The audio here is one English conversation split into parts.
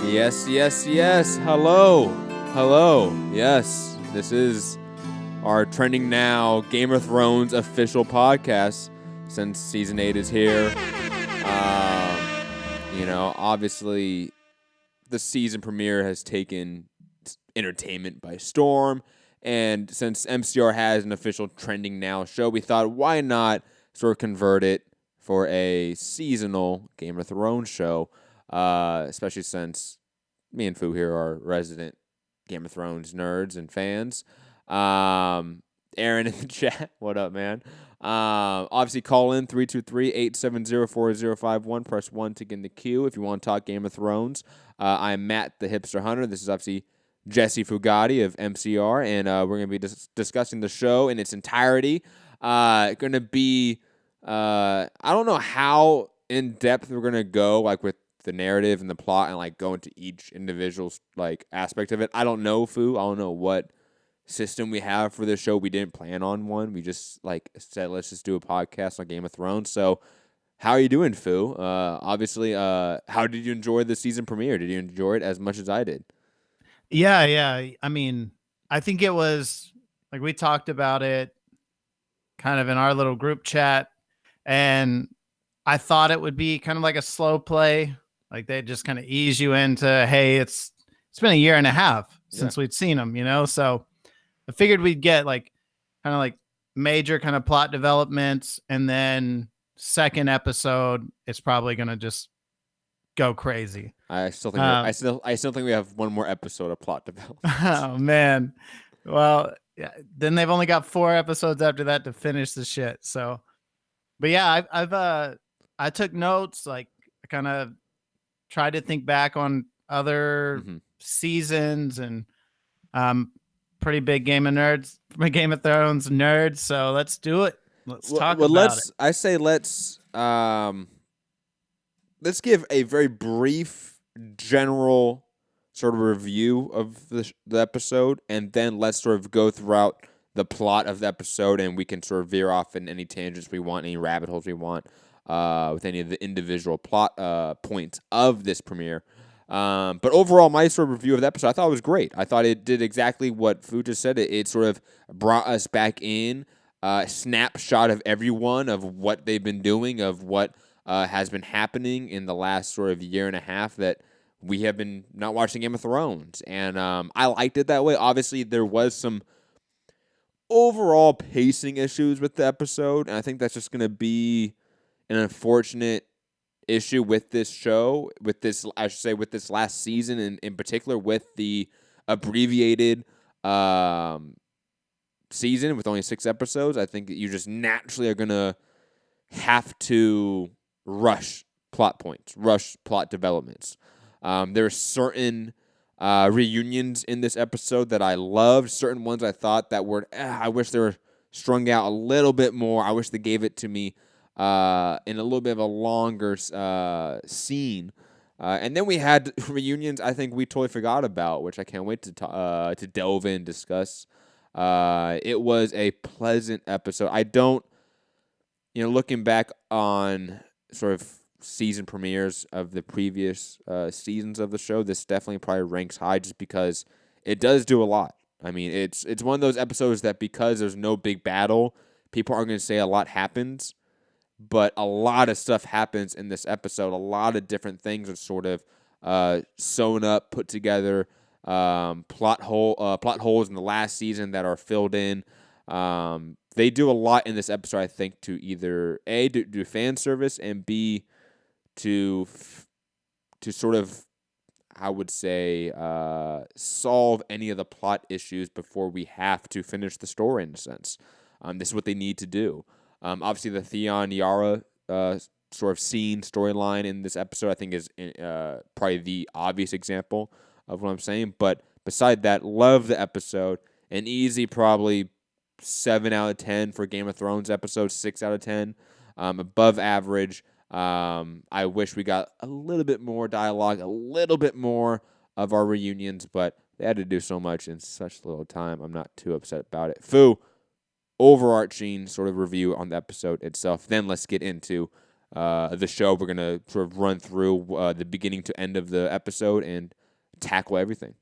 Yes, yes, yes. Hello. Hello. Yes, this is our Trending Now Game of Thrones official podcast since season 8 is here. Obviously, the season premiere has taken entertainment by storm. And since MCR has an official Trending Now show, we thought, why not sort of convert it for a seasonal Game of Thrones show, especially since me and Fu here are resident Game of Thrones nerds and fans. Aaron in the chat, what up, man? Obviously, call in 323-870-4051. Press 1 to get in the queue if you want to talk Game of Thrones. I'm Matt, the Hipster Hunter. This is obviously Jesse Fugatti of MCR, and we're going to be discussing the show in its entirety. Going to be, I don't know how in depth we're going to go, like with the narrative and the plot and like go into each individual like aspect of it. I don't know, Fu. I don't know what system we have for this show. We didn't plan on one. We just like said, let's just do a podcast on Game of Thrones. So how are you doing, Fu? Obviously, how did you enjoy the season premiere? Did you enjoy it as much as I did? Yeah. I mean, I think it was like we talked about it kind of in our little group chat, and I thought it would be kind of like a slow play. Like they just kind of ease you into, hey, it's been a year and a half since we'd seen them, So I figured we'd get like kind of like major kind of plot developments, and then second episode, it's probably gonna just go crazy. I still think I still think we have one more episode of plot development. Oh man, well, yeah, then they've only got 4 episodes after that to finish the shit. So, but yeah, I took notes, like I kind of tried to think back on other seasons, and pretty big Game of Thrones nerd. So let's do it. Let's talk about it. I say let's give a very brief general sort of review of the episode, and then let's sort of go throughout the plot of the episode, and we can sort of veer off in any tangents we want, any rabbit holes we want, with any of the individual plot points of this premiere. But overall, my sort of review of the episode, I thought it was great. I thought it did exactly what Fu just said. It sort of brought us back in, snapshot of everyone, of what they've been doing, of what has been happening in the last sort of year and a half that we have been not watching Game of Thrones. And I liked it that way. Obviously, there was some overall pacing issues with the episode, and I think that's just going to be an unfortunate issue with this show, with this last season, and in particular with the abbreviated season with only 6 episodes. I think you just naturally are going to have to rush plot points, rush plot developments. There are certain reunions in this episode that I loved, certain ones I thought that were, I wish they were strung out a little bit more. I wish they gave it to me in a little bit of a longer scene. And then we had reunions I think we totally forgot about, which I can't wait to delve in and discuss. It was a pleasant episode. I don't, looking back on sort of season premieres of the previous seasons of the show, this definitely probably ranks high just because it does do a lot. I mean, it's one of those episodes that because there's no big battle, people aren't going to say a lot happens, but a lot of stuff happens in this episode. A lot of different things are sort of sewn up, put together, plot holes in the last season that are filled in. They do a lot in this episode, I think, to either A, do fan service, and B, to sort of, I would say, solve any of the plot issues before we have to finish the story, in a sense. This is what they need to do. Obviously, the Theon Yara sort of storyline in this episode, I think, is probably the obvious example of what I'm saying. But beside that, love the episode. An easy, probably 7 out of 10 for Game of Thrones episode, 6 out of 10. Above average. I wish we got a little bit more dialogue, a little bit more of our reunions, but they had to do so much in such little time. I'm not too upset about it. Fu, overarching sort of review on the episode itself. Then let's get into the show. We're going to sort of run through the beginning to end of the episode and tackle everything.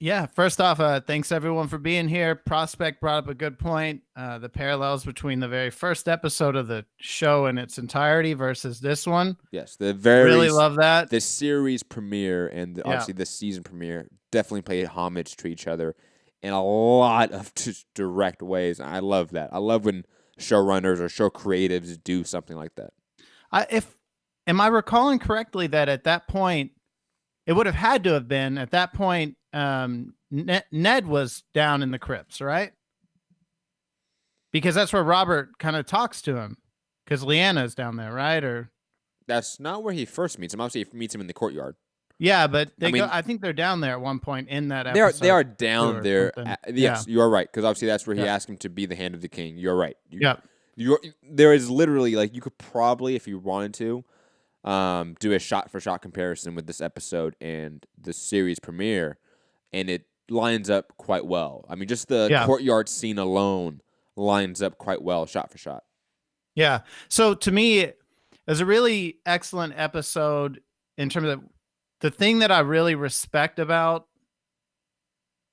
Yeah, first off, thanks everyone for being here. Prospect brought up a good point. The parallels between the very first episode of the show in its entirety versus this one. Yes, the Really love that. The series premiere and obviously the season premiere definitely paid homage to each other in a lot of just direct ways. I love that. I love when showrunners or show creatives do something like that. Am I recalling correctly that at that point, it would have had to have been at that point, Ned was down in the crypts, right? Because that's where Robert kind of talks to him, because Lyanna's down there, right? Or that's not where he first meets him. Obviously, he meets him in the courtyard. Yeah, but I think they're down there at one point in that episode. They are down there. Yes, you are right, because obviously that's where he asked him to be the hand of the king. You're right. There is literally, like, you could probably, if you wanted to, do a shot-for-shot comparison with this episode and the series premiere, and it lines up quite well. I mean, just the courtyard scene alone lines up quite well, shot for shot. Yeah. So to me, it was a really excellent episode in terms of the thing that I really respect about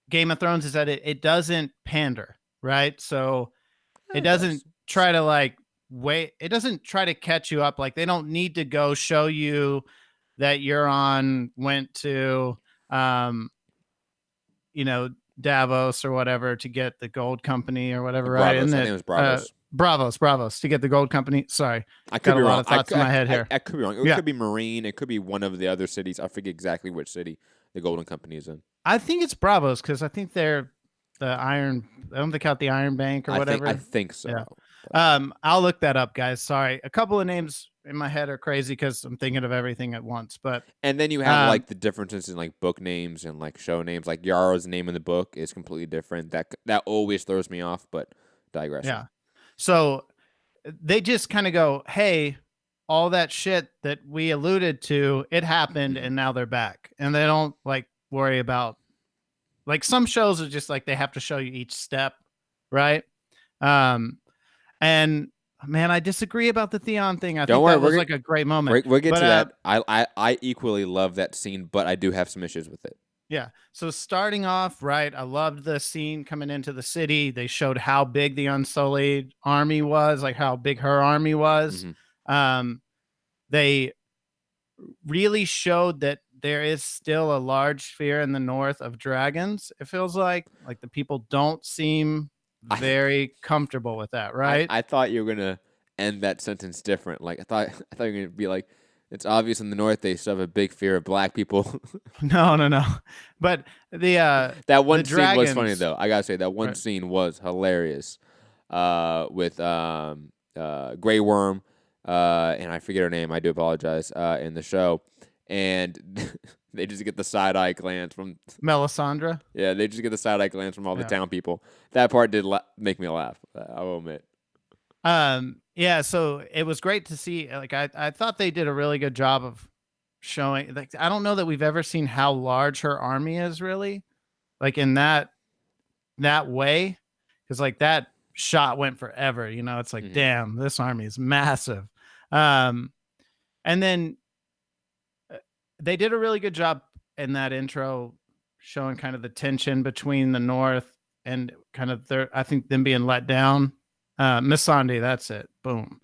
Game of Thrones is that it doesn't pander, right? So it doesn't try to it doesn't try to catch you up. Like, they don't need to go show you that Euron went to, Davos or whatever to get the gold company or whatever, Bravos, right? I think it was Bravos. Bravos to get the gold company. Sorry. I could be wrong. A lot of thoughts in my head here. I could be wrong. It could be Marine. It could be one of the other cities. I forget exactly which city the Golden Company is in. I think it's Bravos because I think they're the Iron. I don't think out the Iron Bank or whatever. I think so. Yeah. I'll look that up, guys. Sorry. A couple of names in my head are crazy because I'm thinking of everything at once. And then you have like the differences in like book names and like show names. Like Yara's name in the book is completely different. That always throws me off, but digression. Yeah. So they just kind of go, hey, all that shit that we alluded to, it happened, and now they're back. And they don't like worry about, like, some shows are just like they have to show you each step, right? And man, I disagree about the Theon thing. I think that was like a great moment. We'll get to that. I equally love that scene, but I do have some issues with it. Yeah. So starting off, right, I loved the scene coming into the city. They showed how big the Unsullied army was, like how big her army was. Mm-hmm. They really showed that there is still a large fear in the north of dragons. It feels like the people don't seem very comfortable with that, right? I thought you were gonna end that sentence different. Like I thought you were gonna be like, it's obvious in the north they still have a big fear of black people. No. But that one scene dragons, was funny though. I gotta say that one scene was hilarious. With Grey Worm, and I forget her name. I do apologize. In the show, and they just get the side eye glance from Melisandre. Yeah, they just get the side eye glance from all the town people. That part did make me laugh. I will admit. Yeah, so it was great to see. Like, I thought they did a really good job of showing. Like, I don't know that we've ever seen how large her army is, really, like in that way, because like that shot went forever. It's like, damn, this army is massive. And then they did a really good job in that intro, showing kind of the tension between the North and kind of I think them being let down. Missandei, that's it. Boom.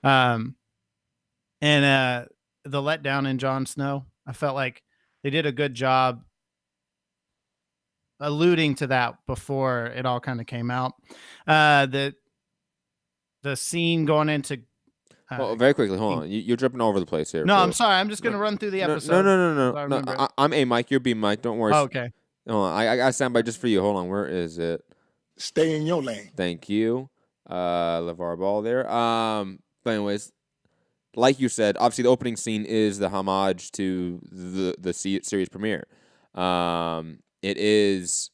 And the letdown in Jon Snow, I felt like they did a good job alluding to that before it all kind of came out. The scene going into well, very quickly, hold on. You're jumping all over the place here. No, I'm sorry. I'm just going to run through the episode. No. I'm A Mike. You're B Mike. Don't worry. Oh, okay. Hold on. I got a soundbite just for you. Hold on. Where is it? Stay in your lane. Thank you. LeVar Ball there. But anyways, like you said, obviously the opening scene is the homage to the series premiere. It is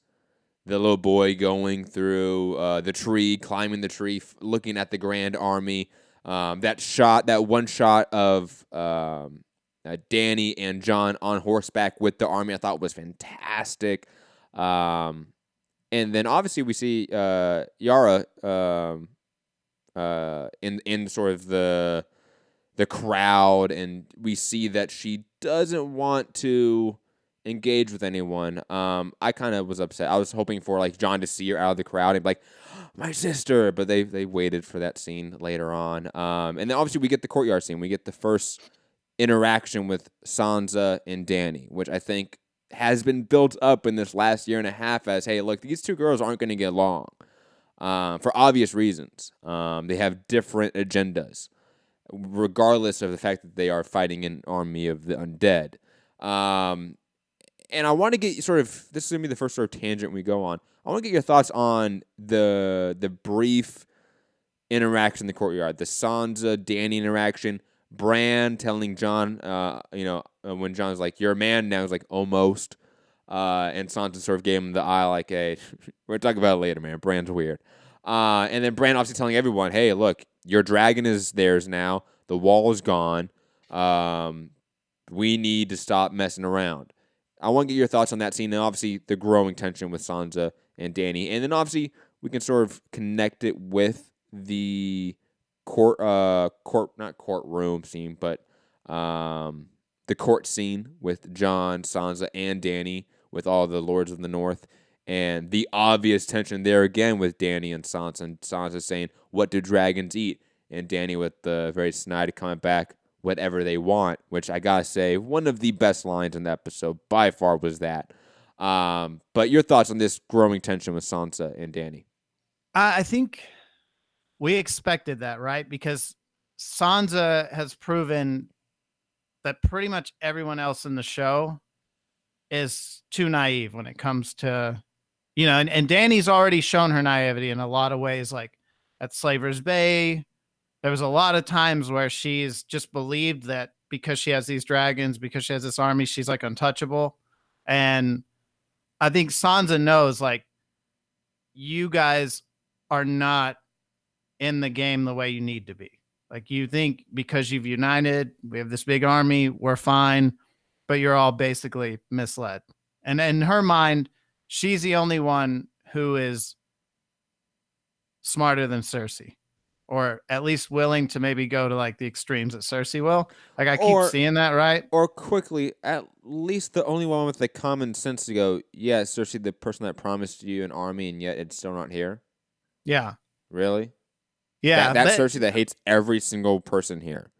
the little boy going through the tree, climbing the tree, looking at the grand army. That one shot of Dany and Jon on horseback with the army, I thought was fantastic. And then obviously we see Yara in sort of the crowd, and we see that she doesn't want to engage with anyone. I kind of was upset. I was hoping for like Jon to see her out of the crowd and be like, my sister, but they waited for that scene later on. And then obviously we get the courtyard scene. We get the first interaction with Sansa and Dany, which I think has been built up in this last year and a half as, hey, look, these two girls aren't going to get along for obvious reasons. They have different agendas, regardless of the fact that they are fighting an army of the undead. And I want to get sort of, this is going to be the first sort of tangent we go on. I want to get your thoughts on the brief interaction in the courtyard, the Sansa Dany interaction, Bran telling Jon, when Jon's like, you're a man now, he's like, almost. And Sansa sort of gave him the eye, like, hey, we're talking about it later, man. Bran's weird. And then Bran obviously telling everyone, hey, look, your dragon is theirs now. The wall is gone. We need to stop messing around. I want to get your thoughts on that scene, and obviously the growing tension with Sansa and Dany. And then obviously we can sort of connect it with the not courtroom scene, but the court scene with Jon, Sansa, and Dany with all the Lords of the North, and the obvious tension there again with Dany and Sansa saying, what do dragons eat? And Dany with the very snide comment back, whatever they want, which I gotta say, one of the best lines in the episode by far was that. But your thoughts on this growing tension with Sansa and Dany? I think we expected that, right? Because Sansa has proven that pretty much everyone else in the show is too naive when it comes to, and Dany's already shown her naivety in a lot of ways, like at Slaver's Bay. There was a lot of times where she's just believed that because she has these dragons, because she has this army, she's like untouchable. And I think Sansa knows, like, you guys are not in the game the way you need to be. Like, you think because you've united, we have this big army, we're fine, but you're all basically misled. And in her mind, she's the only one who is smarter than Cersei, or at least willing to maybe go to like the extremes that Cersei will. Like, I keep seeing that, right? Or quickly, at least the only one with the common sense to go, yeah, Cersei, the person that promised you an army and yet it's still not here. Yeah. Really? Yeah. That's Cersei that hates every single person here.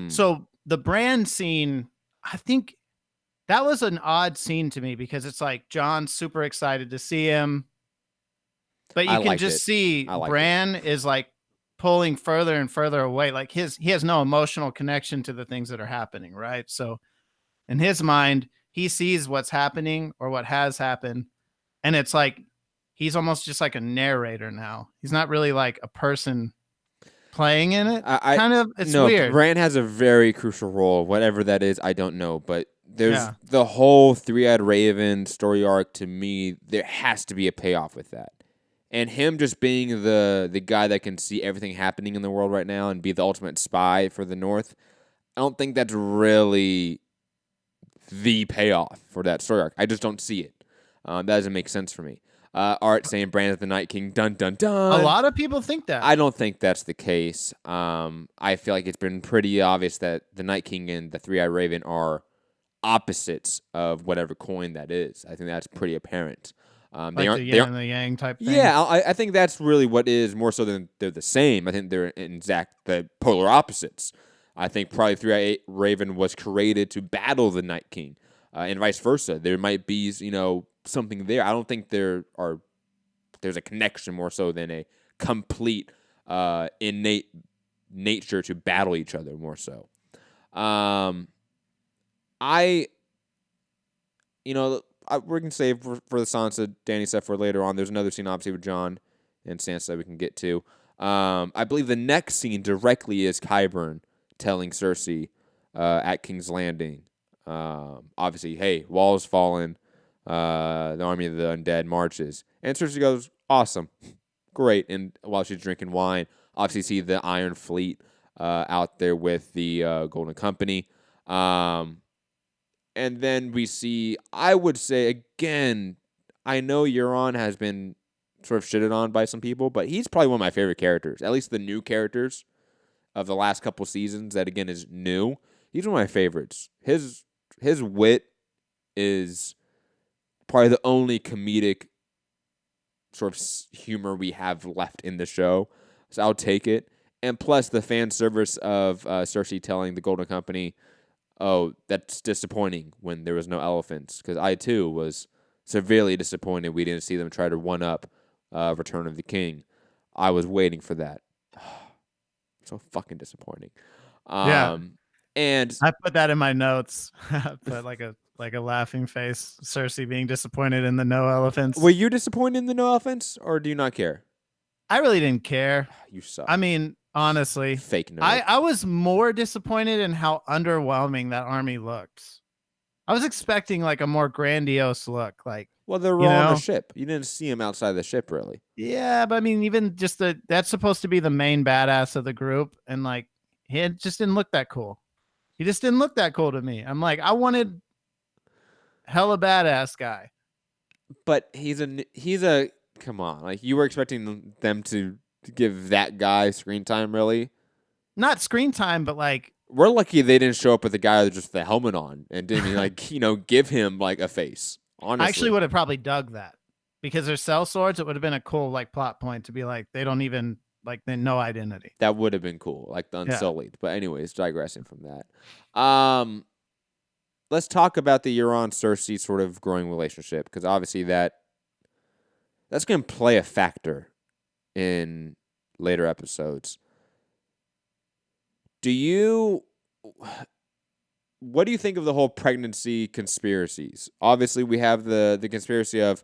So the Bran scene, I think that was an odd scene to me because it's like Jon's super excited to see him, but you can just see Bran is like pulling further and further away. Like he has no emotional connection to the things that are happening, right? So in his mind, he sees what's happening or what has happened, and it's like he's almost just like a narrator now. He's not really like a person playing in it. It's weird. Bran has a very crucial role. Whatever that is, I don't know. But there's the whole Three-Eyed Raven story arc. To me, there has to be a payoff with that. And him just being the guy that can see everything happening in the world right now and be the ultimate spy for the North, I don't think that's really the payoff for that story arc. I just don't see it. That doesn't make sense for me. Art saying Bran is the Night King, dun, dun, dun. A lot of people think that. I don't think that's the case. I feel like it's been pretty obvious that the Night King and the Three-Eyed Raven are opposites of whatever coin that is. I think that's pretty apparent. Like the yin and the yang type thing? Yeah, I think that's really what is more so than they're the same. I think they're in exact the polar opposites. I think probably Three-Eyed Raven was created to battle the Night King, and vice versa. There might be, something there. I don't think there's a connection more so than a complete innate nature to battle each other more so. We're going to save for the Sansa Dany stuff for later on. There's another scene obviously with Jon and Sansa that we can get to. I believe the next scene directly is Qyburn telling Cersei at King's Landing, obviously, hey, wall has fallen. The army of the undead marches. And Cersei goes, awesome. Great. And while she's drinking wine, obviously see the Iron Fleet out there with the Golden Company. And then we see, I would say, again, I know Euron has been sort of shitted on by some people, but he's probably one of my favorite characters, at least the new characters of the last couple seasons that, again, is new. He's one of my favorites. His wit is probably the only comedic sort of humor we have left in the show, so I'll take it. And plus the fan service of Cersei telling the Golden Company, oh, that's disappointing when there was no elephants, because I too was severely disappointed we didn't see them try to one-up Return of the King. I was waiting for that. So fucking disappointing. Yeah. And I put that in my notes. Put like a laughing face. Cersei being disappointed in the no elephants. were you disappointed in the no elephants, or do you not care? I really didn't care. You suck. I mean, honestly, Fake nerd. I was more disappointed in how underwhelming that army looked. I was expecting like a more grandiose look. Like, well, they're you all on know? the ship. You didn't see them outside the ship, really. yeah, but I mean, even just that's supposed to be the main badass of the group, and like just didn't look that cool. He just didn't look that cool to me. I'm like, I wanted hella badass guy. But he's a come on. Like, you were expecting them to give that guy screen time, really? Not screen time, but like, We're lucky they didn't show up with the guy with just the helmet on and didn't like, give him like a face. Honestly. I actually would have probably dug that because they're cell swords. It would have been a cool like plot point to be like, they don't even like, they no identity. That would have been cool, like the Yeah. Unsullied. But anyways, digressing from that. Let's talk about the Euron Cersei sort of growing relationship, because obviously that's going to play a factor in later episodes. What do you think of the whole pregnancy conspiracies? Obviously, we have the conspiracy of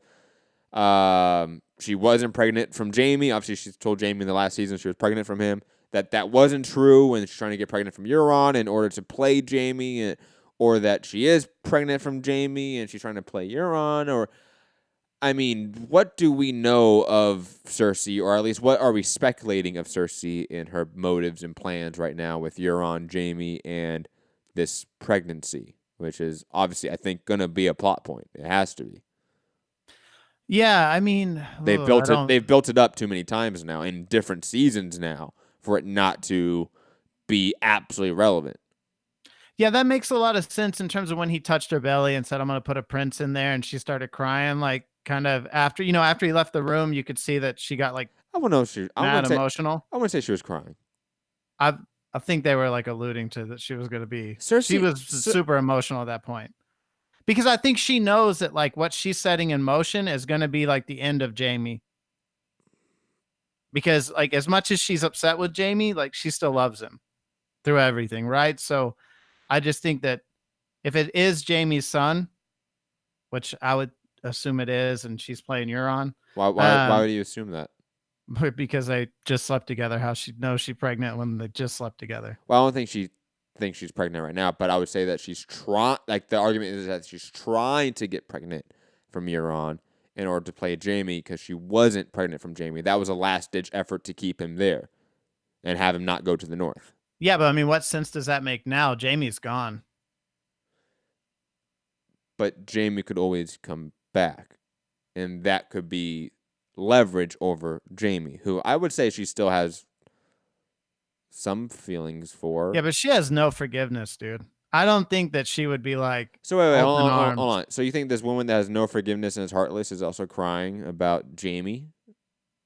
she wasn't pregnant from Jaime. Obviously, she told Jaime in the last season she was pregnant from him. That wasn't true, and she's trying to get pregnant from Euron in order to play Jaime, or that she is pregnant from Jaime and she's trying to play Euron. Or, I mean, what do we know of Cersei, or at least what are we speculating of Cersei in her motives and plans right now with Euron, Jaime, and this pregnancy, which is obviously, I think, going to be a plot point. It has to be. Yeah, I mean, They've built it up too many times now in different seasons now for it not to be absolutely relevant. Yeah, that makes a lot of sense in terms of when he touched her belly and said, I'm going to put a prince in there. And she started crying, like kind of after he left the room, you could see that she got like emotional. I wouldn't say she was crying. I think they were like alluding to that she was going to be. Cersei, she was super emotional at that point. Because I think she knows that like what she's setting in motion is going to be like the end of Jaime. Because like as much as she's upset with Jaime, like she still loves him through everything, right? So I just think that if it is Jaime's son, which I would assume it is, and she's playing Euron. Why would you assume that? Because they just slept together. How she knows she's pregnant when they just slept together? Well, I don't think she thinks she's pregnant right now, but I would say that she's trying. Like, the argument is that she's trying to get pregnant from Euron in order to play Jaime, because she wasn't pregnant from Jaime. That was a last-ditch effort to keep him there and have him not go to the north. Yeah, but I mean, what sense does that make now? Jaime's gone. But Jaime could always come back, and that could be leverage over Jaime, who I would say she still has some feelings for. Yeah, but she has no forgiveness, dude. I don't think that she would be like. So wait, hold on. So you think this woman that has no forgiveness and is heartless is also crying about Jaime?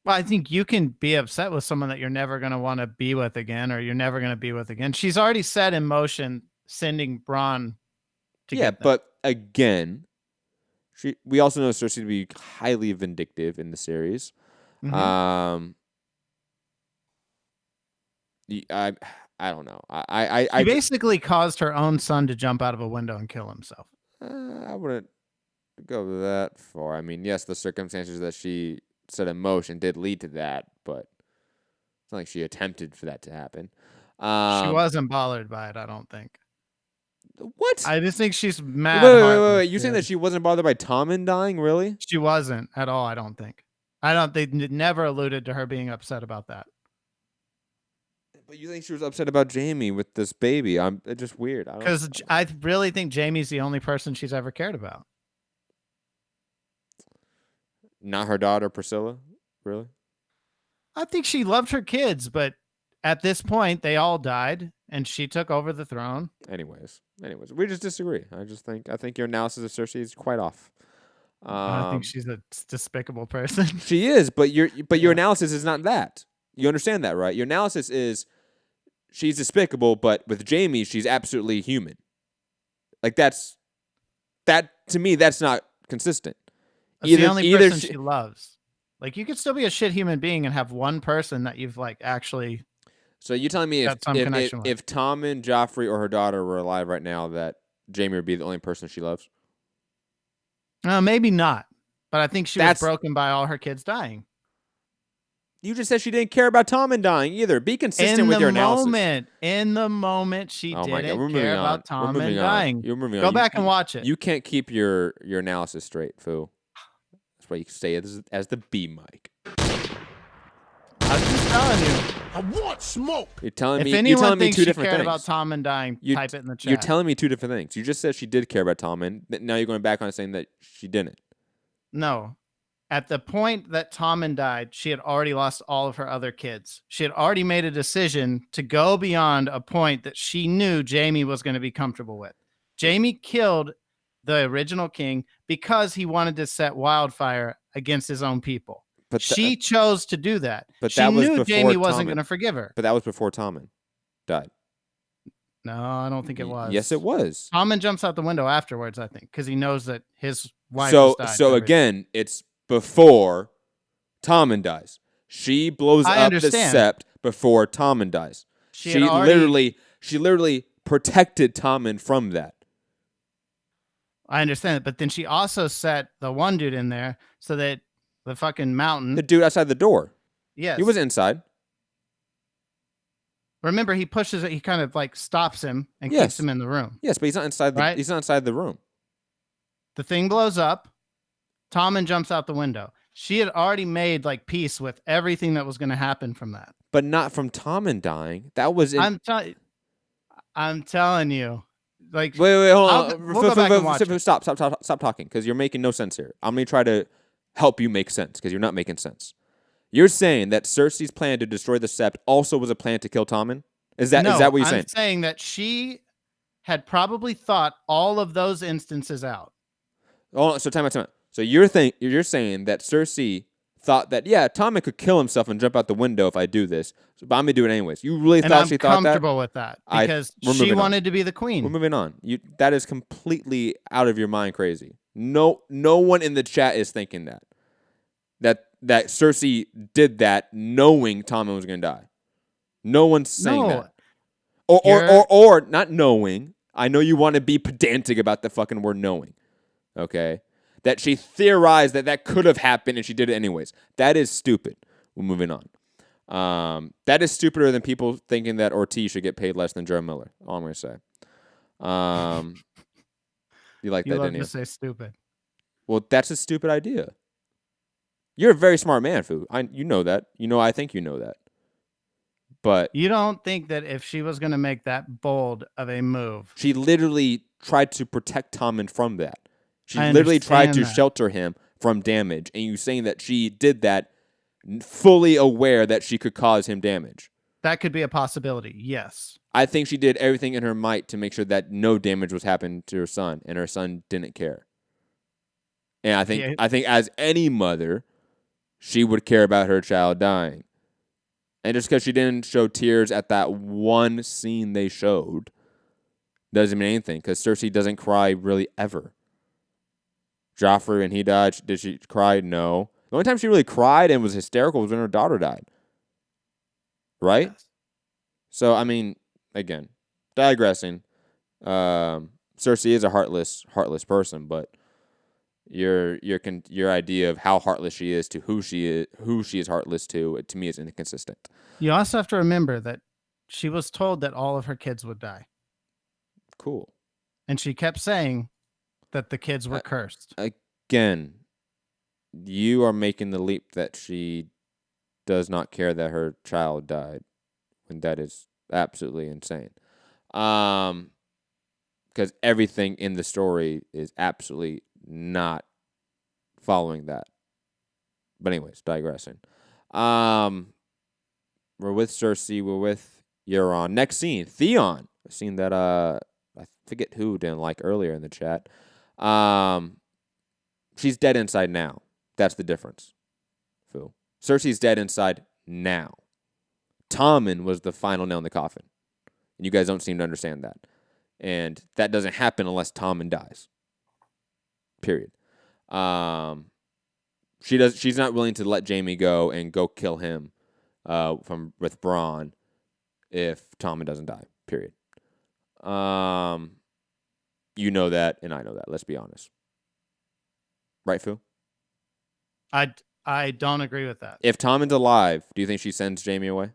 Well, I think you can be upset with someone that you're never going to want to be with again, or you're never going to be with again. She's already set in motion sending Bronn to get them. But again, we also know Cersei to be highly vindictive in the series. Mm-hmm. I don't know. She basically caused her own son to jump out of a window and kill himself. I wouldn't go that far. I mean, yes, the circumstances that she set in motion did lead to that, but it's not like she attempted for that to happen. She wasn't bothered by it, I don't think. What? I just think she's mad. Wait. You saying that she wasn't bothered by Tommen dying, really? She wasn't at all, I don't think. They never alluded to her being upset about that. But you think she was upset about Jamie with this baby? It's just weird. Because I really think Jamie's the only person she's ever cared about. Not her daughter Priscilla, really? I think she loved her kids, but at this point, they all died, and she took over the throne. Anyways, we just disagree. I think your analysis of Cersei is quite off. I think she's a despicable person. She is, but your analysis is not that. You understand that, right? Your analysis is she's despicable, but with Jamie, she's absolutely human. Like that to me, that's not consistent. That's the only person she loves. Like, you could still be a shit human being and have one person that you've like actually. So you telling me if Tom and Joffrey or her daughter were alive right now, that Jamie would be the only person she loves? Maybe not, but I think she was broken by all her kids dying. You just said she didn't care about Tommen dying either. Be consistent with your analysis. In the moment, she didn't care about Tommen dying. Go back and watch it. You can't keep your analysis straight, Fu. That's why you say it as the B mic. I'm just telling you. I want smoke. You're telling me two different things. About Tommen dying, type it in the chat. You're telling me two different things. You just said she did care about Tommen. Now you're going back on saying that she didn't. No. At the point that Tommen died, she had already lost all of her other kids. She had already made a decision to go beyond a point that she knew Jamie was going to be comfortable with. Jamie killed the original king because he wanted to set wildfire against his own people. But she chose to do that. But she knew Jamie wasn't going to forgive her. But that was before Tommen died. No, I don't think it was. Yes, it was. Tommen jumps out the window afterwards, I think, because he knows that his wife has died. So again, it's before Tommen dies. She blows up the sept before Tommen dies. She literally protected Tommen from that. I understand it, but then she also set the one dude in there so that the fucking mountain. The dude outside the door. Yes. He was inside. Remember, he pushes it. He kind of like stops him and keeps him in the room. Yes, but he's not inside. He's not inside the room. The thing blows up. Tommen jumps out the window. She had already made like peace with everything that was going to happen from that. But not from Tommen dying. That was. I'm telling you. Like, wait, hold on. Stop talking, because you're making no sense here. I'm gonna try to help you make sense, because you're not making sense. You're saying that Cersei's plan to destroy the Sept also was a plan to kill Tommen? Is that what you're saying? I'm saying that she had probably thought all of those instances out. Oh, so time out. So you're saying that Cersei thought that, yeah, Tommen could kill himself and jump out the window if I do this, but I'm gonna do it anyways. You really thought she thought that? I'm comfortable with that because she wanted to be the queen. We're moving on. That is completely out of your mind crazy. No one in the chat is thinking that Cersei did that knowing Tommen was going to die. No one's saying that. Or not knowing. I know you want to be pedantic about the fucking word knowing. Okay? That she theorized that could have happened and she did it anyways. That is stupid. We're moving on. That is stupider than people thinking that Ortiz should get paid less than Joe Miller. All I'm going to say. You like that, didn't you? You love to say stupid. Well, that's a stupid idea. You're a very smart man, Fu. You know that. I think you know that. But you don't think that if she was going to make that bold of a move, she literally tried to protect Tommen from that. She literally tried to shelter him from damage, and you saying that she did that fully aware that she could cause him damage. That could be a possibility. Yes. I think she did everything in her might to make sure that no damage was happening to her son, and her son didn't care. And I think as any mother, she would care about her child dying. And just because she didn't show tears at that one scene they showed doesn't mean anything, because Cersei doesn't cry really ever. Joffrey, when he died, did she cry? No. The only time she really cried and was hysterical was when her daughter died. Right? Yes. So, I mean, again, digressing. Cersei is a heartless person, but your idea of how heartless she is to who she is heartless to me is inconsistent. You also have to remember that she was told that all of her kids would die. Cool. And she kept saying that the kids were cursed. Again, you are making the leap that she does not care that her child died and that is absolutely insane. Because everything in the story is absolutely not following that. But anyways, digressing. We're with Cersei. We're with Euron. Next scene, Theon. A scene that I forget who didn't like earlier in the chat. She's dead inside now. That's the difference. Fu. Cersei's dead inside now. Tommen was the final nail in the coffin. And you guys don't seem to understand that. And that doesn't happen unless Tommen dies. Period. She's not willing to let Jaime go and go kill him with Bronn if Tommen doesn't die. Period. You know that, and I know that. Let's be honest. Right, Fu? I don't agree with that. If Tommen's alive, do you think she sends Jaime away?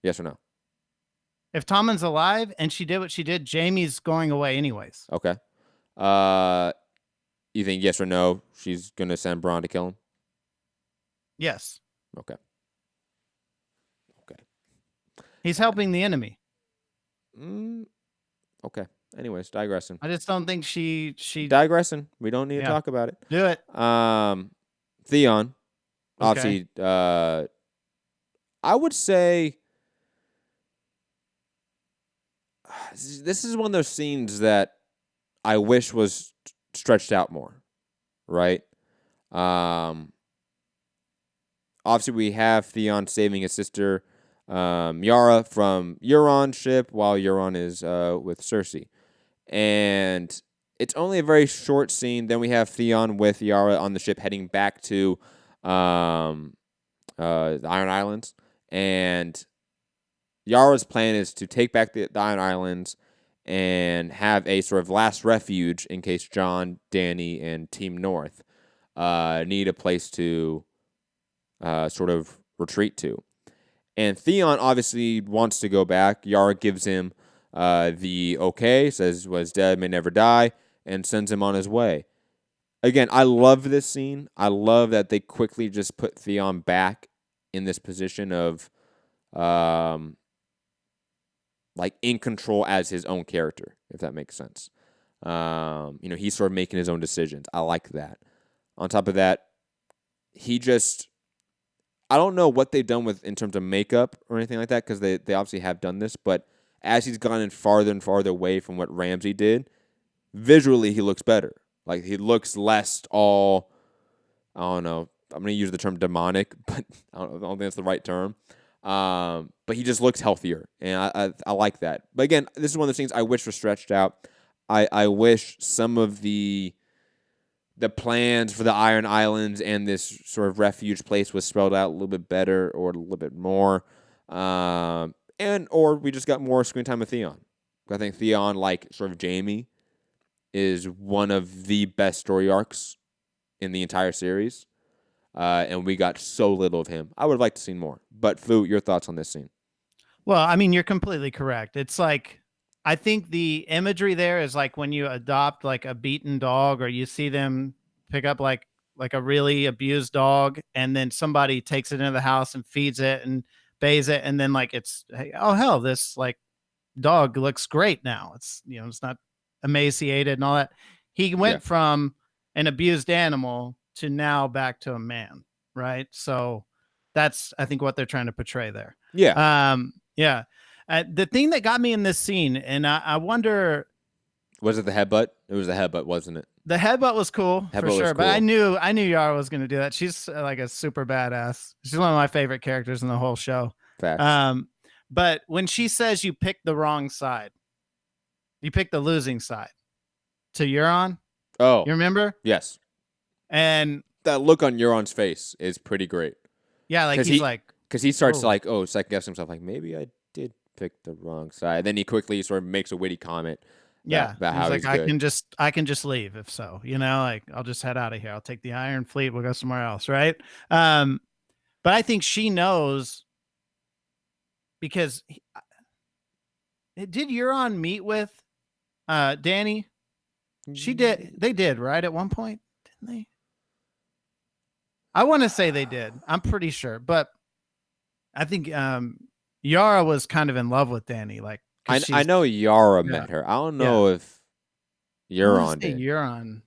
Yes or no? If Tommen's alive and she did what she did, Jaime's going away anyways. Okay. You think yes or no? She's gonna send Bronn to kill him. Yes. Okay. He's helping the enemy. Okay. Anyways, digressing. I just don't think she Digressing. We don't need to talk about it. do it. Theon. Okay. Obviously, I would say this is one of those scenes that I wish was stretched out more, right? Obviously, we have Theon saving his sister, Yara, from Euron's ship while Euron is with Cersei. And it's only a very short scene. Then we have Theon with Yara on the ship heading back to the Iron Islands. And Yara's plan is to take back the Iron Islands and have a sort of last refuge in case Jon, Dany, and Team North need a place to sort of retreat to. And Theon obviously wants to go back. Yara gives him the okay, says was dead, may never die, and sends him on his way. Again, I love this scene. I love that they quickly just put Theon back in this position of like in control as his own character, if that makes sense. He's sort of making his own decisions. I like that. On top of that, I don't know what they've done with in terms of makeup or anything like that, because they obviously have done this, but as he's gotten farther and farther away from what Ramsay did, visually he looks better. Like he looks less all, I don't know, I'm going to use the term demonic, but I don't think that's the right term. But he just looks healthier, and I like that. But again, this is one of those things I wish were stretched out. I wish some of the plans for the Iron Islands and this sort of refuge place was spelled out a little bit better or a little bit more. Or we just got more screen time with Theon. I think Theon, like sort of Jaime, is one of the best story arcs in the entire series. And we got so little of him. I would have liked to see more. But Fu, your thoughts on this scene? Well, I mean, you're completely correct. It's like, I think the imagery there is like when you adopt like a beaten dog, or you see them pick up like a really abused dog, and then somebody takes it into the house and feeds it and bathes it, and then like it's, hey, oh hell, this like dog looks great now. It's it's not emaciated and all that. He went from an abused animal to now back to a man, right? So that's, I think, what they're trying to portray there. Yeah. Yeah. The thing that got me in this scene, and I wonder, was it the headbutt? It was the headbutt, wasn't it? The headbutt was cool for sure, but I knew Yara was going to do that. She's like a super badass. She's one of my favorite characters in the whole show. Facts. But when she says you picked the wrong side, you picked the losing side to Euron. Oh, you remember? Yes. And that look on Euron's face is pretty great. Yeah, like he's like, because he starts to like, second guess himself, like maybe I did pick the wrong side. Then he quickly sort of makes a witty comment. About how he's like, good. I can just leave if so, like I'll just head out of here. I'll take the Iron Fleet. We'll go somewhere else, right? But I think she knows, because did Euron meet with Dany? She did. They did, right? At one point, didn't they? I want to say they did. I'm pretty sure, but I think Yara was kind of in love with Dany. Like, I know Yara Yeah. met her. I don't Yeah. know if I wanna Euron say did. Euron.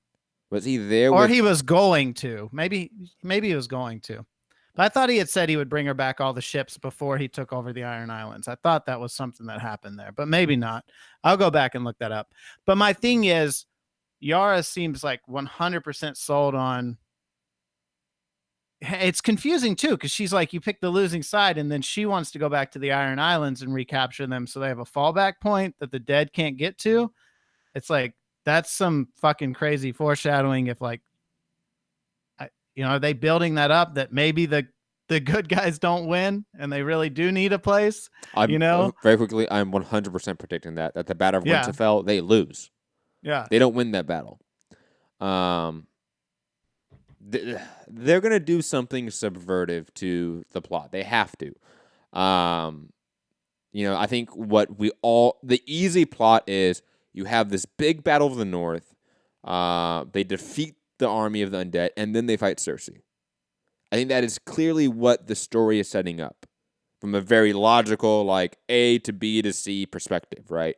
Was he there Or with? he was going to. Maybe he was going to. But I thought he had said he would bring her back all the ships before he took over the Iron Islands. I thought that was something that happened there, but maybe not. I'll go back and look that up. But my thing is, Yara seems like 100% sold on. It's confusing too, because she's like, you pick the losing side, and then she wants to go back to the Iron Islands and recapture them so they have a fallback point that the dead can't get to. It's like, that's some fucking crazy foreshadowing. If like, are they building that up that maybe the good guys don't win and they really do need a place? Very quickly, I'm 100% predicting that the Battle of Yeah. Winterfell, they lose. Yeah. They don't win that battle. They're gonna do something subvertive to the plot. They have to. I think the easy plot is you have this big battle of the North. They defeat the army of the undead, and then they fight Cersei. I think that is clearly what the story is setting up from a very logical, like A to B to C perspective, right?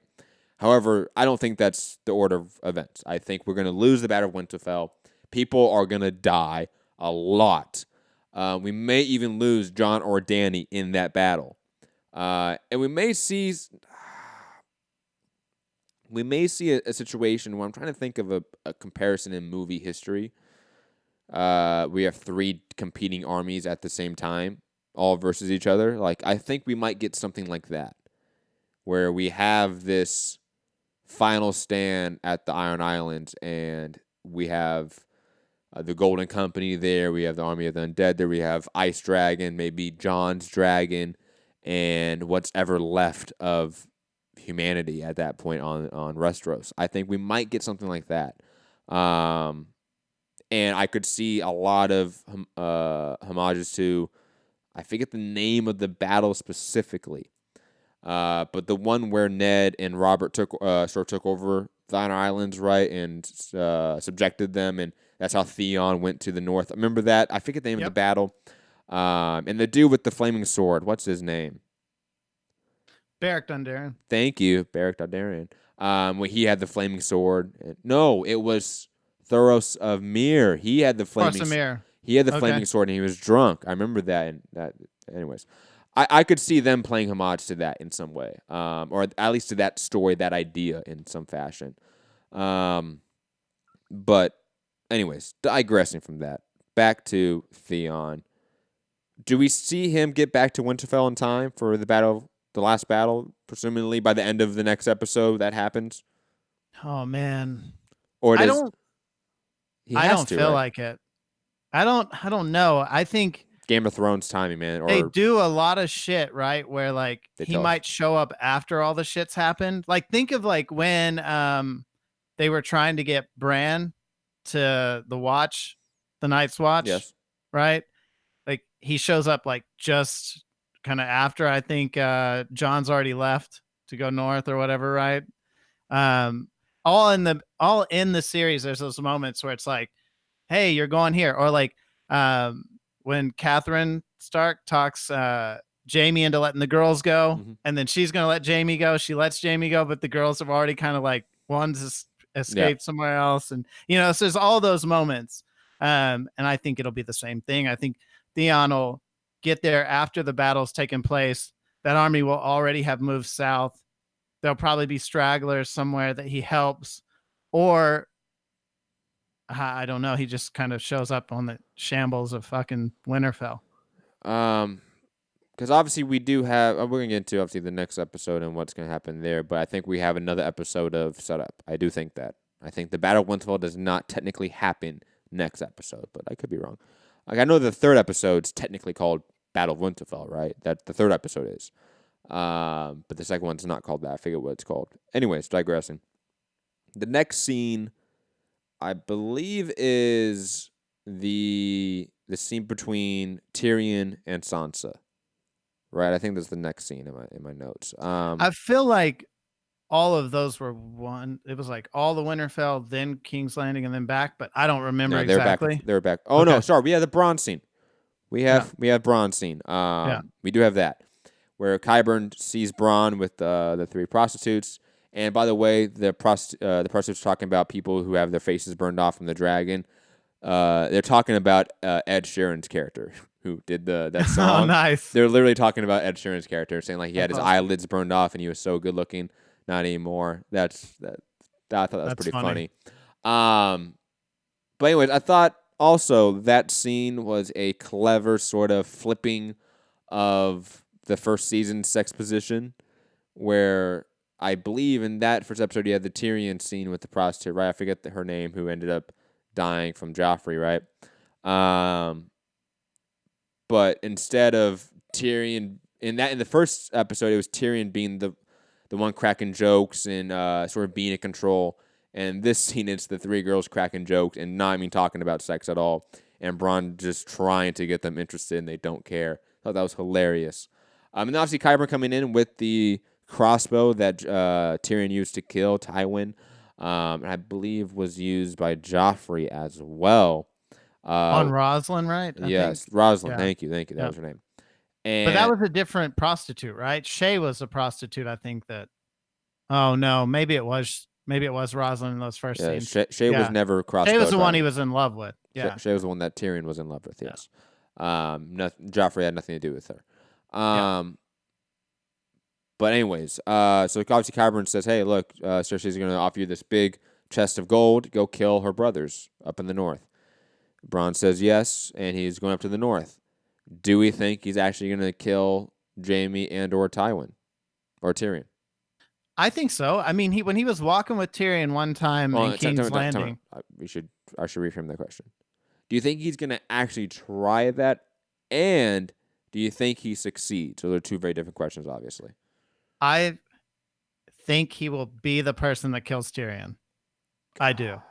However, I don't think that's the order of events. I think we're going to lose the Battle of Winterfell. People are going to die a lot. We may even lose Jon or Dany in that battle. And we may see a situation where I'm trying to think of a comparison in movie history. We have 3 competing armies at the same time, all versus each other. Like, I think we might get something like that, where we have this final stand at the Iron Islands, and we have the Golden Company there. We have the Army of the Undead there. We have Ice Dragon, maybe Jon's dragon, and what's ever left of humanity at that point on Westeros. I think we might get something like that. And I could see a lot of homages to, I forget the name of the battle specifically, but the one where Ned and Robert took over the Iron Islands, right, and subjected them, and that's how Theon went to the north. Remember that? I forget the name of the battle. And the dude with the flaming sword, what's his name? Beric Dondarrion. Thank you, Beric Dondarrion. When he had the flaming sword. No, it was Thoros of Myr. He had the flaming sword. He had the flaming sword, and he was drunk. I remember that. And that. Anyways, I could see them playing homage to that in some way, or at least to that story, that idea in some fashion. But anyways, digressing from that, back to Theon. Do we see him get back to Winterfell in time for the last battle, presumably by the end of the next episode that happens? Oh man. Or I don't feel right? like it. I don't know. I think Game of Thrones timing, man. Or they do a lot of shit, right? Where like he might show up after all the shit's happened. Like, think of like when they were trying to get Bran to the Night's Watch. Yes. Right? Like, he shows up like just kind of after, I think Jon's already left to go north or whatever, right? All in the series, there's those moments where it's like, hey, you're going here. Or like when Catherine Stark talks Jaime into letting the girls go, and then she's going to let Jaime go. She lets Jaime go, but the girls have already kind of like, one's escaped somewhere else. And, so there's all those moments. And I think it'll be the same thing. I think Theon will get there after the battle's taken place. That army will already have moved south. There'll probably be stragglers somewhere that he helps, or I don't know. He just kind of shows up on the shambles of fucking Winterfell. Because obviously we do have, we're going to get into obviously the next episode and what's going to happen there, but I think we have another episode of setup. I do think that. I think the Battle of Winterfell does not technically happen next episode, but I could be wrong. Like, I know the third episode's technically called Battle of Winterfell, right? That the third episode is. But the second one's not called that. I forget what it's called. Anyways, digressing. The next scene, I believe, is the scene between Tyrion and Sansa. Right? I think that's the next scene in my notes. I feel like all of those were one. It was like all the Winterfell, then King's Landing, and then back, but I don't remember exactly. They were back. Oh, okay. No, sorry. Yeah, the bronze scene. We have Bronn scene. We do have that where Qyburn sees Bronn with the 3 prostitutes. And by the way, the prostitutes talking about people who have their faces burned off from the dragon. They're talking about Ed Sheeran's character who did that song. Oh, nice. They're literally talking about Ed Sheeran's character, saying like he had his awesome. eyelids burned off and he was so good looking. Not anymore. I thought that was pretty funny. But anyways, I thought also that scene was a clever sort of flipping of the first season's sex position, where I believe in that first episode you had the Tyrion scene with the prostitute, right? I forget her name, who ended up dying from Joffrey, right? But instead of Tyrion in the first episode, it was Tyrion being the one cracking jokes and sort of being in control. And this scene, it's the 3 girls cracking jokes and not even talking about sex at all. And Bronn just trying to get them interested, and they don't care. I thought that was hilarious. And obviously Qyburn coming in with the crossbow that Tyrion used to kill Tywin, and I believe was used by Joffrey as well. On Rosalind, right? Yes, Rosalind. Yeah. Thank you. That was her name. And But that was a different prostitute, right? Shay was a prostitute, I think that. Oh no, maybe it was Rosalind in those first scenes. Shay was never crossbowed. Shay was the one he was in love with. Yeah. Shay was the one that Tyrion was in love with, yes. Joffrey had nothing to do with her. But anyways, so obviously Qyburn says, hey, look, Cersei's going to offer you this big chest of gold. Go kill her brothers up in the north. Bronn says yes, and he's going up to the north. Do we think he's actually going to kill Jaime and or Tywin or Tyrion? I think so. I mean, when he was walking with Tyrion one time in King's Landing. I should reframe that question. Do you think he's going to actually try that? And do you think he succeeds? So they're 2 very different questions, obviously. I think he will be the person that kills Tyrion. I do.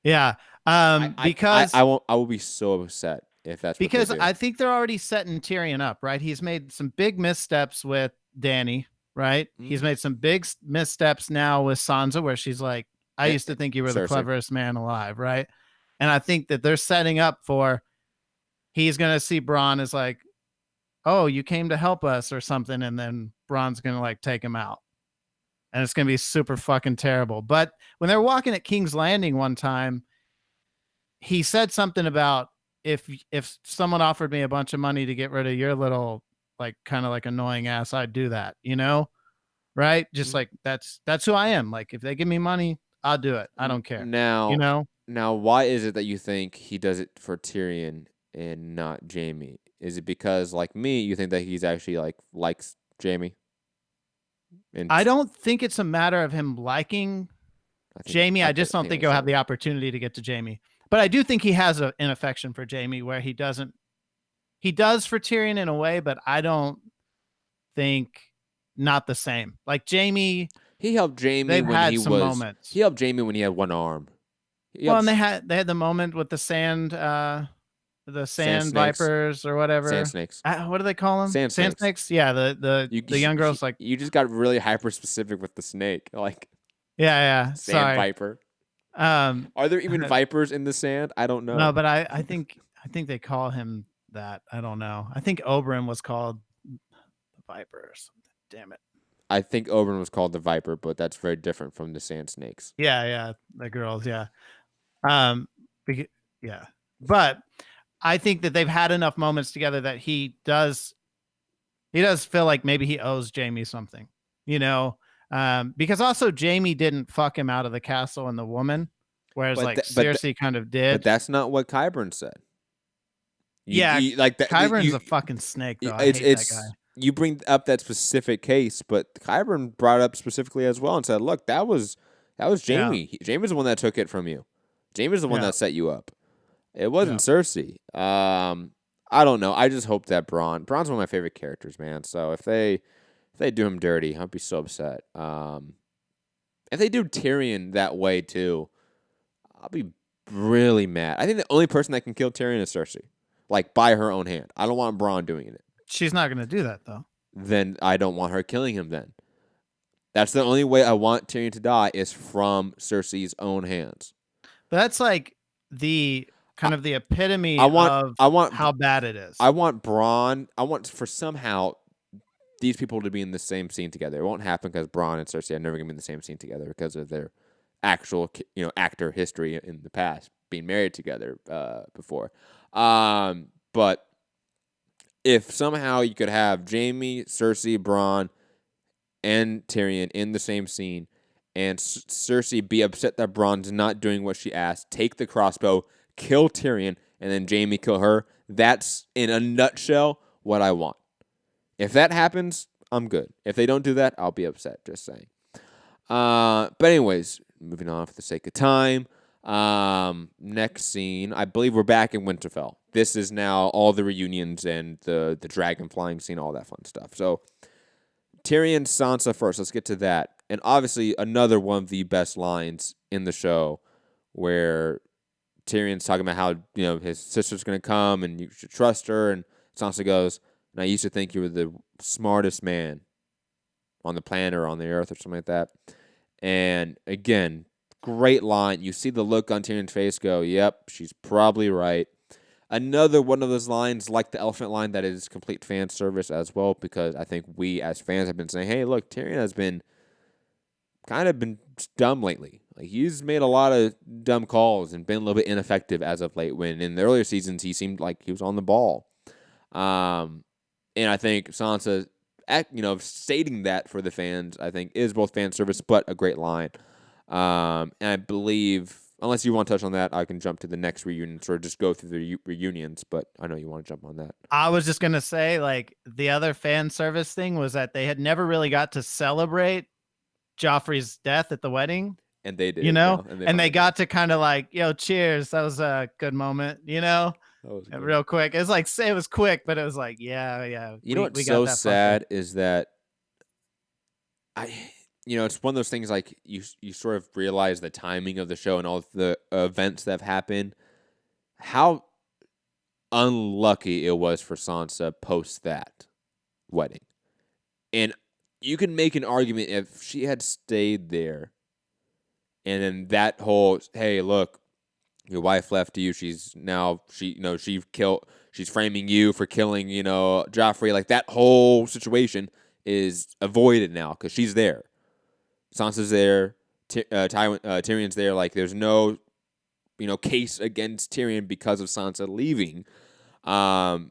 Yeah. Because I will be so upset if that's because what they do. I think they're already setting Tyrion up, right? He's made some big missteps with Dany, right? Mm-hmm. He's made some big missteps now with Sansa, where she's like, I used to think you were the cleverest man alive, right? And I think that they're setting up for he's going to see Bronn as like, oh, you came to help us or something, and then Bronn's going to like take him out. And it's going to be super fucking terrible. But when they're walking at King's Landing one time, he said something about if someone offered me a bunch of money to get rid of your little like kind of like annoying ass, I'd do that, you know? Right? Just like that's who I am. Like if they give me money, I'll do it. I don't care. Now, you know? Now, why is it that you think he does it for Tyrion and not Jaime? Is it because, like me, you think that he's actually likes Jaime? I don't think it's a matter of him liking Jaime. I just don't think he'll have the opportunity to get to Jaime. But I do think he has an affection for Jaime where he doesn't. He does for Tyrion in a way, but I don't think not the same. Like Jaime, he helped Jaime when he was. Moments. He helped Jaime when he had one arm. And they had the moment with the sand vipers or whatever. Sand snakes. What do they call them? Sand snakes. Yeah, the young girls like. You just got really hyper specific with the snake, like. Yeah. Sand viper. Are there even vipers in the sand? I don't know. No, but I think they call him that. I don't know. I think Oberyn was called the Viper or something. Damn it. I think Oberyn was called the Viper, but that's very different from the sand snakes. Yeah, the girls, yeah. Yeah. But I think that they've had enough moments together that he does feel like maybe he owes Jaime something, you know? Because also Jaime didn't fuck him out of the castle and the woman, whereas Cersei kind of did. But that's not what Qyburn said. Qyburn's a fucking snake, though. I hate that guy. You bring up that specific case, but Qyburn brought up specifically as well and said, "Look, that was Jaime. Yeah. Jaime's the one that took it from you. Jaime's the one that set you up. It wasn't Cersei." I don't know. I just hope that Bronn's one of my favorite characters, man. So if they do him dirty, I'll be so upset. If they do Tyrion that way too, I'll be really mad. I think the only person that can kill Tyrion is Cersei, like by her own hand. I don't want Bronn doing it. She's not going to do that, though. Then I don't want her killing him then. That's the only way I want Tyrion to die is from Cersei's own hands. But that's like the kind of the epitome I want of how bad it is. I want Bronn. I want for somehow these people to be in the same scene together. It won't happen because Bronn and Cersei are never gonna be in the same scene together because of their actual actor history in the past being married together before. But if somehow you could have Jaime, Cersei, Bronn, and Tyrion in the same scene, and Cersei be upset that Bronn's not doing what she asked, take the crossbow, kill Tyrion, and then Jaime kill her, that's, in a nutshell, what I want. If that happens, I'm good. If they don't do that, I'll be upset, just saying. But anyways, moving on for the sake of time. Next scene, I believe we're back in Winterfell. This is now all the reunions and the dragon flying scene, all that fun stuff. So Tyrion, Sansa first. Let's get to that. And obviously another one of the best lines in the show where Tyrion's talking about how, his sister's going to come and you should trust her. And Sansa goes, and I used to think you were the smartest man on the planet or on the earth or something like that. And again, great line. You see the look on Tyrion's face go, yep, she's probably right. Another one of those lines, like the elephant line, that is complete fan service as well, because I think we as fans have been saying, hey, look, Tyrion has been dumb lately. Like, he's made a lot of dumb calls and been a little bit ineffective as of late, when in the earlier seasons he seemed like he was on the ball. And I think Sansa, stating that for the fans, I think is both fan service but a great line. And I believe, unless you want to touch on that, I can jump to the next reunion or just go through the reunions, but I know you want to jump on that. I was just going to say, like, the other fan service thing was that they had never really got to celebrate Joffrey's death at the wedding. And they did, and they got to kind of like, cheers. That was a good moment, real quick. It was like, it was quick, but it was like, yeah. You know what's so sad is that it's one of those things, like, you sort of realize the timing of the show and all of the events that have happened, how unlucky it was for Sansa post that wedding. And you can make an argument if she had stayed there, and then that whole, hey, look, your wife left you. She's framing you for killing, Joffrey. Like, that whole situation is avoided now because she's there. Sansa's there. Tyrion's there. Like, there's no, case against Tyrion because of Sansa leaving. And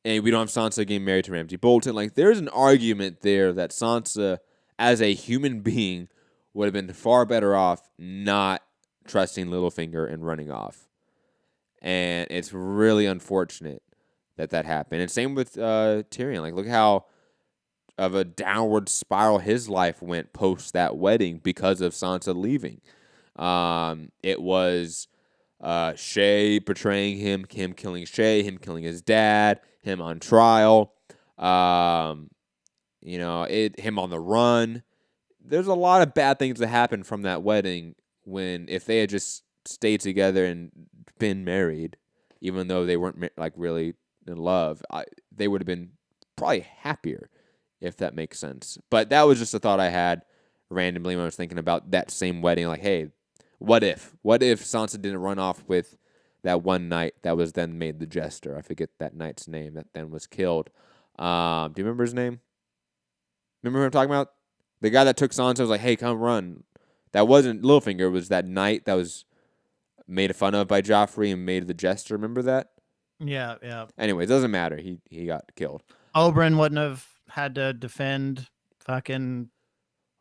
we don't have Sansa getting married to Ramsay Bolton. Like, there's an argument there that Sansa, as a human being, would have been far better off not trusting Littlefinger and running off. And it's really unfortunate that happened. And same with Tyrion. Like, look how of a downward spiral his life went post that wedding because of Sansa leaving. It was Shay betraying him killing Shay, him killing his dad, him on trial, him on the run. There's a lot of bad things that happened from that wedding, when if they had just stayed together and been married, even though they weren't like really in love, they would have been probably happier, if that makes sense. But that was just a thought I had randomly when I was thinking about that same wedding. Like, hey, what if Sansa didn't run off with that one knight that was then made the Jester? I forget that knight's name that then was killed. Do you remember his name? Remember who I'm talking about? The guy that took Sansa was like, hey, come run. That wasn't Littlefinger. It was that knight that was made fun of by Joffrey and made the Jester. Remember that? Yeah. Anyway, it doesn't matter. He got killed. Oberyn wouldn't have had to defend fucking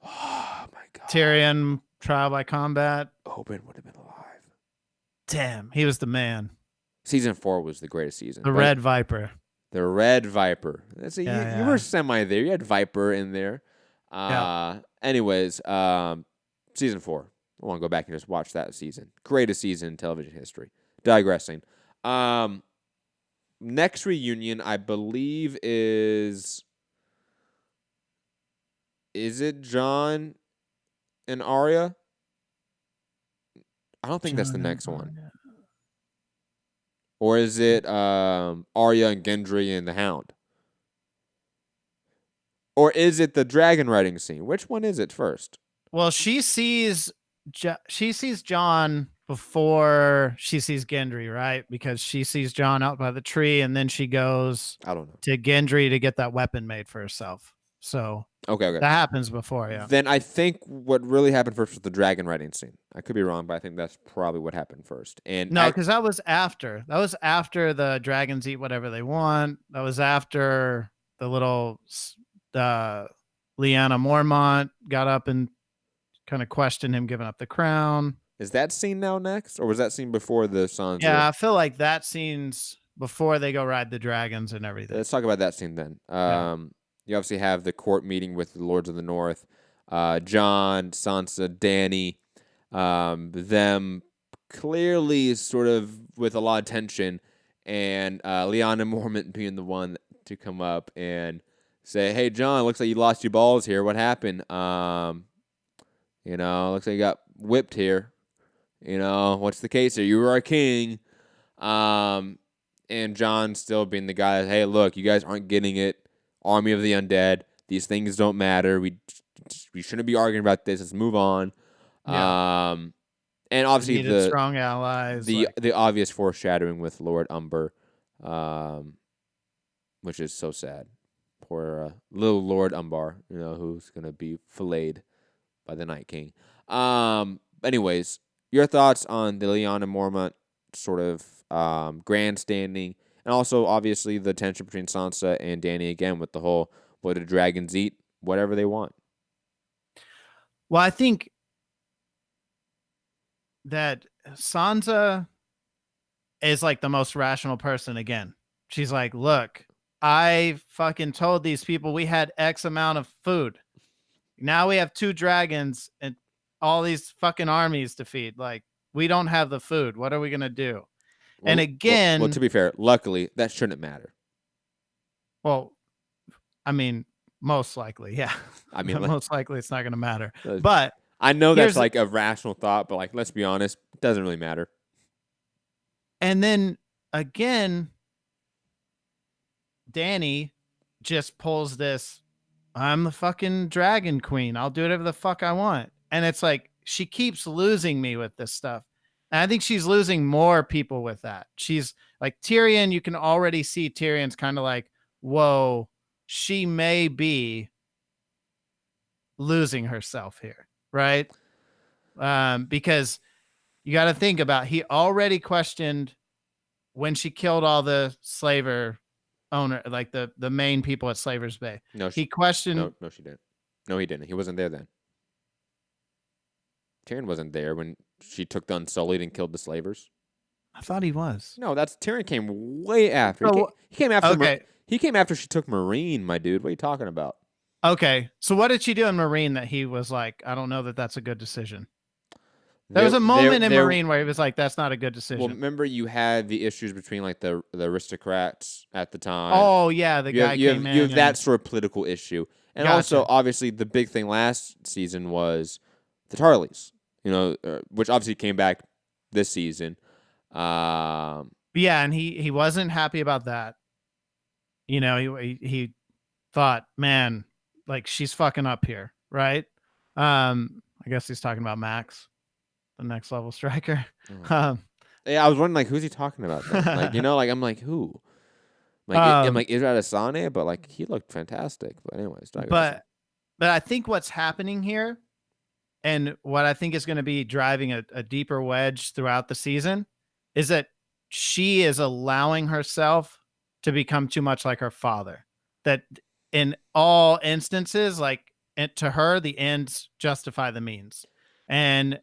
oh my God. Tyrion trial by combat. Oberyn would have been alive. Damn, he was the man. Season 4 was the greatest season. The Red Viper. The Red Viper. You were semi there. You had Viper in there. Anyways, season 4. I want to go back and just watch that season. Greatest season in television history. Digressing. Next reunion, I believe, is it Jon and Arya? I don't think that's the next one. Or is it Arya and Gendry and the Hound? Or is it the dragon riding scene? Which one is it first? Well, she sees Jon before she sees Gendry, right? Because she sees Jon out by the tree, and then she goes I don't know. to Gendry to get that weapon made for herself. So Okay. that happens before, yeah. Then I think what really happened first was the dragon riding scene. I could be wrong, but I think that's probably what happened first. And No, because that was after. That was after the dragons eat whatever they want. That was after the little Lyanna Mormont got up and kind of questioned him giving up the crown. is that scene now next, or was that scene before the Sansa? Yeah, I feel like that scene's before they go ride the dragons and everything. Let's talk about that scene then. You obviously have the court meeting with the Lords of the North, Jon, Sansa, Dany, them clearly sort of with a lot of tension, and Lyanna Mormont being the one to come up and say, "Hey, Jon, looks like you lost your balls here. What happened? Looks like you got whipped here. What's the case here? You were our king." And Jon still being the guy, "Hey, look, you guys aren't getting it. Army of the Undead. These things don't matter. We shouldn't be arguing about this. Let's move on." Yeah. And obviously the strong allies. the obvious foreshadowing with Lord Umber, which is so sad. Poor little Lord Umbar, who's gonna be filleted by the Night King. Anyways, your thoughts on the Lyanna Mormont sort of grandstanding, and also obviously the tension between Sansa and Dany again with the whole "what do dragons eat?" whatever they want. Well, I think that Sansa is like the most rational person again. She's like, "Look, I fucking told these people we had X amount of food. Now we have 2 dragons and all these fucking armies to feed. Like, we don't have the food. What are we going to do?" And again, well, to be fair, luckily that shouldn't matter. Well, I mean, most likely, yeah. I mean, most likely it's not going to matter. But I know that's like a rational thought, but like, let's be honest, it doesn't really matter. And then again, Dany just pulls this, "I'm the fucking dragon queen. I'll do whatever the fuck I want." And it's like, she keeps losing me with this stuff. And I think she's losing more people with that. She's like Tyrion. You can already see Tyrion's kind of like, whoa, she may be losing herself here. Right. Because you got to think about, he already questioned when she killed all the slaver owner, like the main people at Slaver's Bay. No, he questioned. No, she didn't. No, he didn't. He wasn't there then. Tyrion wasn't there when she took the Unsullied and killed the slavers. I thought he was. No, Tyrion came way after. He came after. Okay. He came after she took Meereen, my dude. What are you talking about? Okay, so what did she do in Meereen that he was like, "I don't know that that's a good decision"? There was a moment in Meereen where he was like, "That's not a good decision." Well, remember you had the issues between like the aristocrats at the time. Oh yeah, the guy came in. You have that sort of political issue, and also obviously the big thing last season was the Tarleys. Which obviously came back this season. Yeah, and he wasn't happy about that. He thought, man, like, she's fucking up here, right? I guess he's talking about Max, the next level striker. Yeah, I was wondering, like, who's he talking about? Like, I'm like, who? I'm like Israel Adesanya, but like he looked fantastic. But anyways, but I think what's happening here, and what I think is going to be driving a deeper wedge throughout the season, is that she is allowing herself to become too much like her father. That in all instances, like, to her, the ends justify the means. And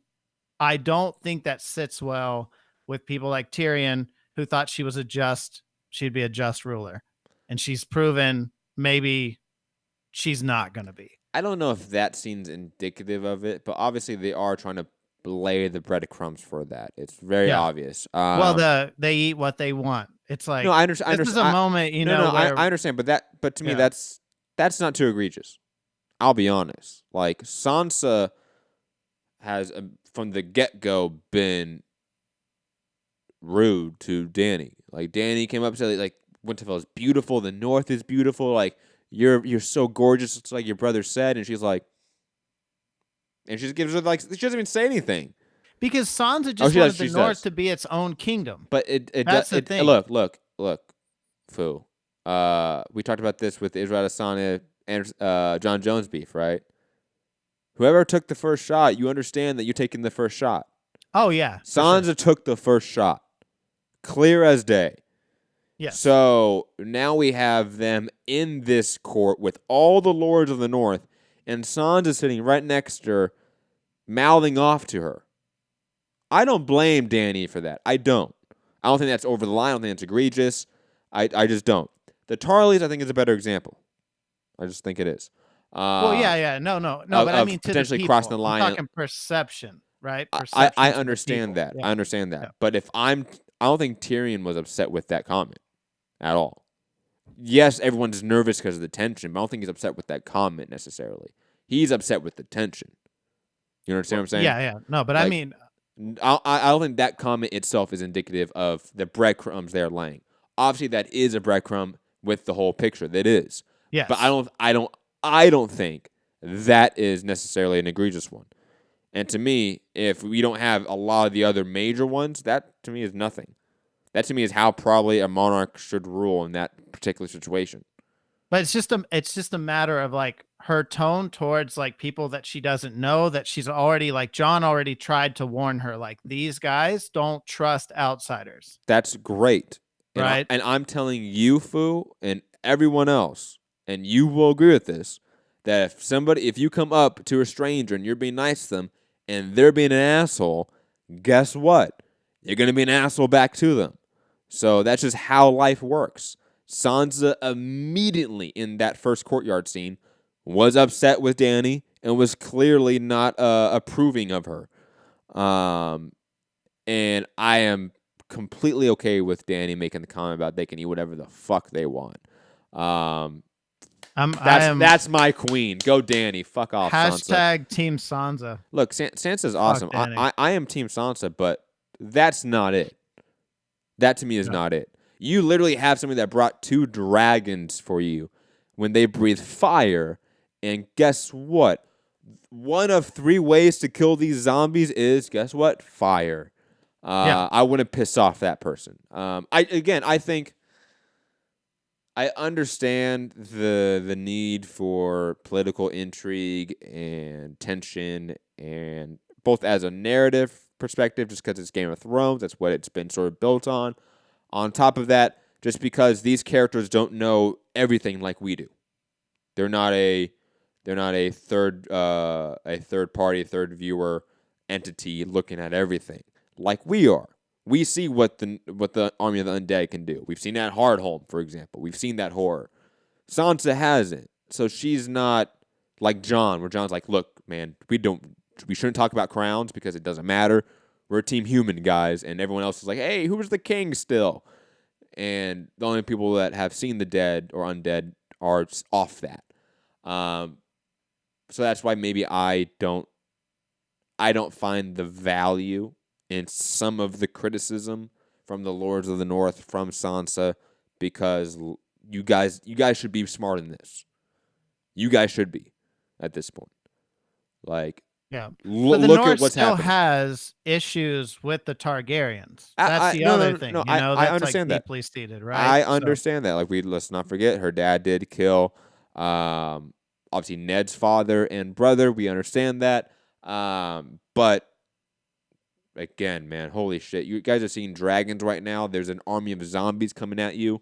I don't think that sits well with people like Tyrion, who thought she'd be a just ruler. And she's proven maybe she's not going to be. I don't know if that scene's indicative of it, but obviously they are trying to lay the breadcrumbs for that. It's very obvious. Well, they eat what they want. It's like, no, I understand. This is a moment, I understand, but to me, that's not too egregious. I'll be honest. Like, Sansa has from the get-go been rude to Dany. Like, Dany came up and said, like, Winterfell is beautiful. The North is beautiful. Like, you're so gorgeous. It's like your brother said. And she's like, and she gives her, like, she doesn't even say anything. Because Sansa just she wanted does, the she North does. to be its own kingdom. But it That's does. the thing. Look, Fu. We talked about this with Israel Adesanya and John Jones beef, right? Whoever took the first shot, you understand that you're taking the first shot. Oh yeah, for sure. Sansa took the first shot, clear as day. Yes. So now we have them in this court with all the lords of the North, and Sansa sitting right next to her, mouthing off to her. I don't blame Dany for that. I don't. I don't think that's over the line. I don't think it's egregious. I just don't. The Tarleys, I think, is a better example. I just think it is. Well, yeah, no, but I mean to potentially the people. crossing the line. I'm talking perception, right? I Perception to the understand people. that. Yeah. I understand that. Yeah. But I don't think Tyrion was upset with that comment at all. Yes, everyone's nervous because of the tension, but I don't think he's upset with that comment necessarily. He's upset with the tension. You understand what I'm saying? Yeah. No, but I mean, I don't think that comment itself is indicative of the breadcrumbs they're laying. Obviously, that is a breadcrumb with the whole picture. That is. yes. But I don't think that is necessarily an egregious one. And to me, if we don't have a lot of the other major ones, that to me is nothing. That to me is how probably a monarch should rule in that particular situation. But it's just a matter of like her tone towards like people that she doesn't know, that she's already like Jon already tried to warn her, like these guys don't trust outsiders. That's great. Right. And I'm telling you, Fu, and everyone else, and you will agree with this, that if you come up to a stranger and you're being nice to them and they're being an asshole, guess what? You're going to be an asshole back to them. So that's just how life works. Sansa immediately in that first courtyard scene was upset with Dany and was clearly not approving of her. And I am completely okay with Dany making the comment about they can eat whatever the fuck they want. That's my queen. Go Dany. Fuck off, Sansa. Hashtag Team Sansa. Look, Sansa's awesome. Dany. I am Team Sansa, but that's not it. That to me is not it. You literally have somebody that brought 2 dragons for you when they breathe fire, and guess what? One of 3 ways to kill these zombies is, guess what? Fire. I wouldn't piss off that person. I think I understand the need for political intrigue and tension, and both as a narrative perspective, just because it's Game of Thrones, that's what it's been sort of built on. On top of that, just because these characters don't know everything like we do, they're not a third party, third viewer entity looking at everything like we are. We see what the Army of the Undead can do. We've seen that Hardhome, for example. We've seen that horror. Sansa hasn't, so she's not like Jon, where Jon's like, "Look, man, we shouldn't talk about crowns because it doesn't matter. We're a team human, guys." And everyone else is like, "Hey, who's the king still?" And the only people that have seen the dead or undead are off that. So that's why maybe I don't find the value in some of the criticism from the Lords of the North, from Sansa, because you guys should be smart in this. You guys should be at this point. Like, yeah, look the North at what's still happening. has issues with the Targaryens. That's the other thing. No, that's I understand like that. deeply seated, right? I understand that. Like, let's not forget, her dad did kill, obviously Ned's father and brother. We understand that. But again, man, holy shit! You guys are seeing dragons right now. There's an army of zombies coming at you.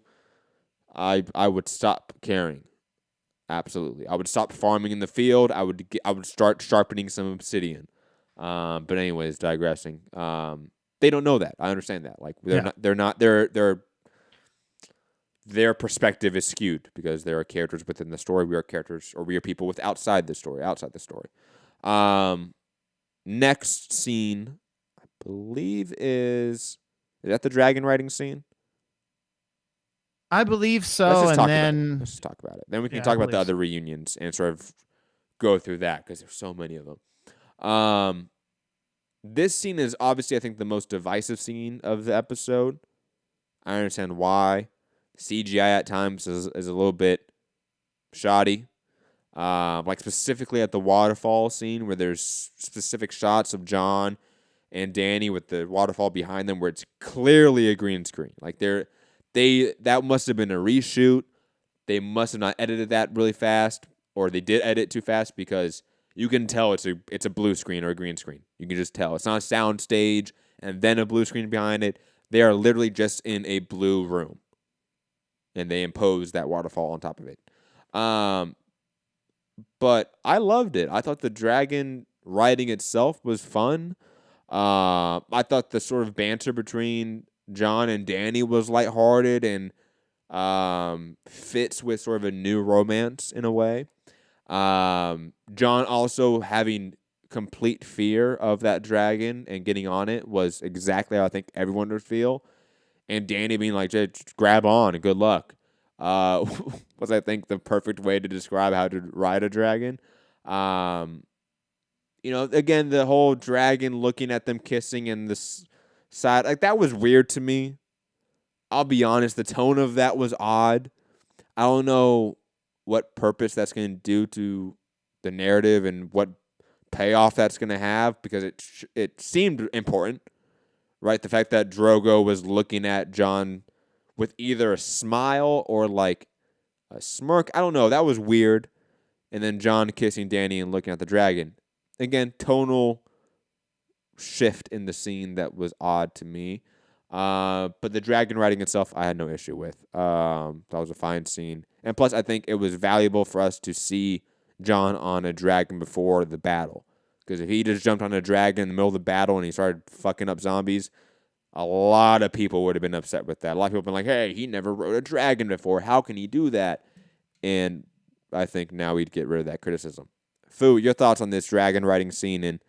I would stop caring. Absolutely, I would stop farming in the field. I would start sharpening some obsidian. But anyways, digressing. They don't know that. I understand that. Like their perspective is skewed because there are characters within the story. We are people outside the story. Next scene, I believe is that the dragon riding scene? I believe so. Let's just Let's talk about it. Then we can talk about the other reunions and sort of go through that because there's so many of them. This scene is obviously, I think, the most divisive scene of the episode. I understand why. CGI at times is a little bit shoddy. Like specifically at the waterfall scene where there's specific shots of Jon and Danny with the waterfall behind them, where it's clearly a green screen. Like that must have been a reshoot. They must have not edited that really fast, or they did edit too fast, because you can tell it's a blue screen or a green screen. You can just tell. It's not a sound stage and then a blue screen behind it. They are literally just in a blue room, and they imposed that waterfall on top of it. But I loved it. I thought the dragon riding itself was fun. I thought the sort of banter between Jon and Danny was lighthearted and fits with sort of a new romance in a way. Jon also having complete fear of that dragon and getting on it was exactly how I think everyone would feel. And Danny being like, just grab on and good luck. Was, I think, the perfect way to describe how to ride a dragon. Again, the whole dragon looking at them kissing and the side, like, that was weird to me. I'll be honest, the tone of that was odd. I don't know what purpose that's going to do to the narrative and what payoff that's going to have, because it seemed important, right? The fact that Drogo was looking at Jon with either a smile or like a smirk. I don't know. That was weird. And then Jon kissing Danny and looking at the dragon. Again, tonal shift in the scene that was odd to me. But the dragon riding itself, I had no issue with. That was a fine scene. And plus, I think it was valuable for us to see Jon on a dragon before the battle. Because if he just jumped on a dragon in the middle of the battle and he started fucking up zombies, a lot of people would have been upset with that. A lot of people have been like, hey, he never rode a dragon before. How can he do that? And I think now we'd get rid of that criticism. Fu, your thoughts on this dragon riding scene and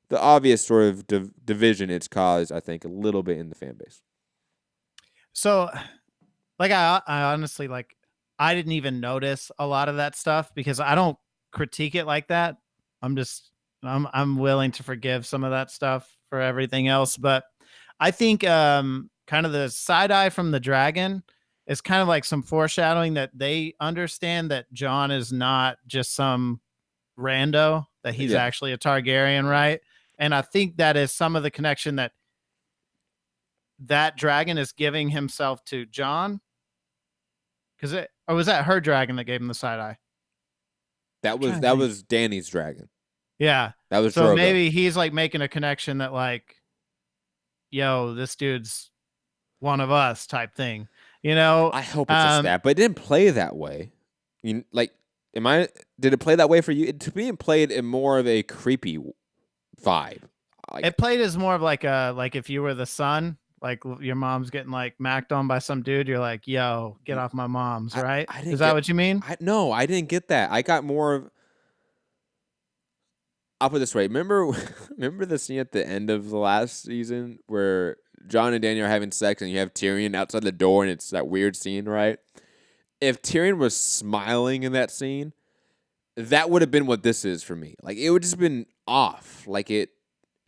the obvious sort of division it's caused, I think, a little bit in the fan base. So, like, I honestly, like, I didn't even notice a lot of that stuff because I don't critique it like that. I'm willing to forgive some of that stuff for everything else. But I think kind of the side eye from the dragon is kind of like some foreshadowing that they understand that Jon is not just some rando, that he's actually a Targaryen, right? And I think that is some of the connection that dragon is giving himself to Jon. Or was that her dragon that gave him the side eye? That was Danny's dragon. Yeah. That was so Drogo. Maybe he's like making a connection that like, yo, this dude's one of us type thing. I hope it's just that, but it didn't play that way. Did it play that way for you? To me, it played in more of a creepy vibe. It played as more of like if you were the son, like your mom's getting like macked on by some dude, you're like, yo, get off my mom's, right? Is that what you mean? No, I didn't get that. I got more of, I'll put it this way. Remember the scene at the end of the last season where Jon and Dany are having sex and you have Tyrion outside the door and it's that weird scene, right? If Tyrion was smiling in that scene, that would have been what this is for me. Like, it would just been off. Like, it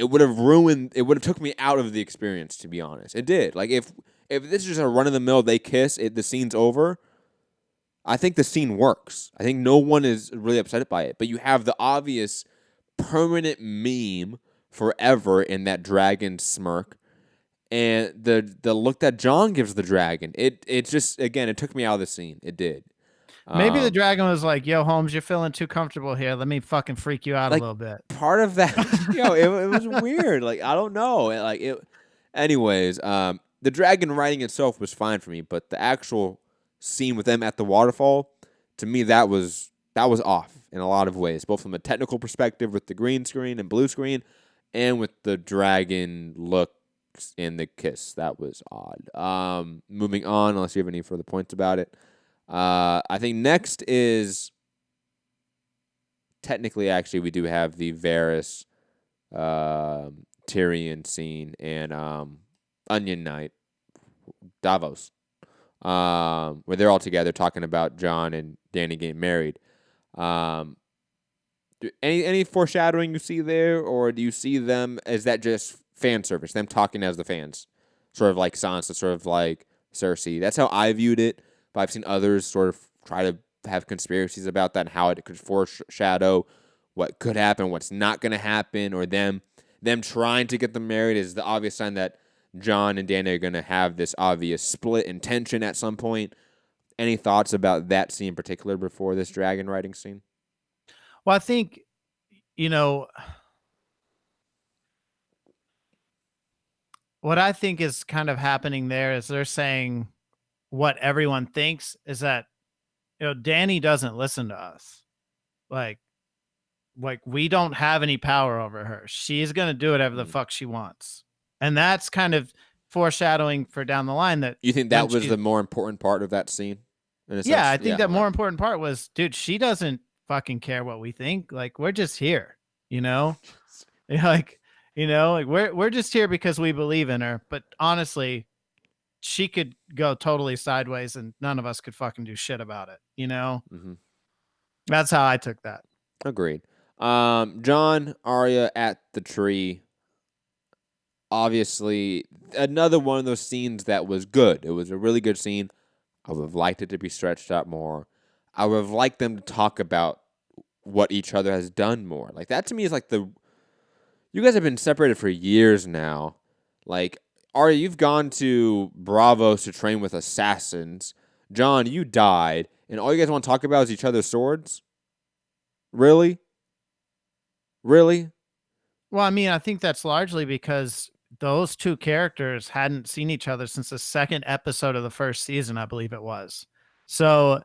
would have took me out of the experience, to be honest. It did. Like, if this is just a run-of-the-mill, they kiss, the scene's over, I think the scene works. I think no one is really upset by it. But you have the obvious permanent meme forever in that dragon smirk. And the look that Jon gives the dragon, it just, again, it took me out of the scene. It did. Maybe the dragon was like, yo, Holmes, you're feeling too comfortable here. Let me fucking freak you out a little bit. Part of that, it was weird. Like, I don't know. Anyways, the dragon riding itself was fine for me, but the actual scene with them at the waterfall, to me, that was off in a lot of ways, both from a technical perspective with the green screen and blue screen, and with the dragon look in the kiss. That was odd. Moving on, unless you have any further points about it. I think next is technically, actually, we do have the Varys Tyrion scene and Onion Knight Davos, where they're all together talking about Jon and Dany getting married. Any foreshadowing you see there, or do you see them as that just fan service, them talking as the fans, sort of like Sansa, sort of like Cersei? That's how I viewed it. But I've seen others sort of try to have conspiracies about that and how it could foreshadow what could happen, what's not going to happen, or them them trying to get them married is the obvious sign that Jon and Dany are going to have this obvious split and tension at some point. Any thoughts about that scene in particular before this dragon riding scene? Well, I think, you know, what I think is kind of happening there is they're saying what everyone thinks is that, Dany doesn't listen to us. Like we don't have any power over her. She's going to do whatever the fuck she wants. And that's kind of foreshadowing for down the line that you think that was the more important part of that scene? Yeah, I think that more important part was, dude, she doesn't fucking care what we think. Like, we're just here, like, we're just here because we believe in her. But honestly, she could go totally sideways and none of us could fucking do shit about it. Mm-hmm. That's how I took that. Agreed. Jon, Arya at the tree. Obviously, another one of those scenes that was good. It was a really good scene. I would have liked it to be stretched out more. I would have liked them to talk about what each other has done more. Like, that to me is like you guys have been separated for years now. Like, Arya, you've gone to Braavos to train with assassins. Jon, you died. And all you guys want to talk about is each other's swords? Really? Really? Well, I mean, I think that's largely because those two characters hadn't seen each other since the second episode of the first season, I believe it was. So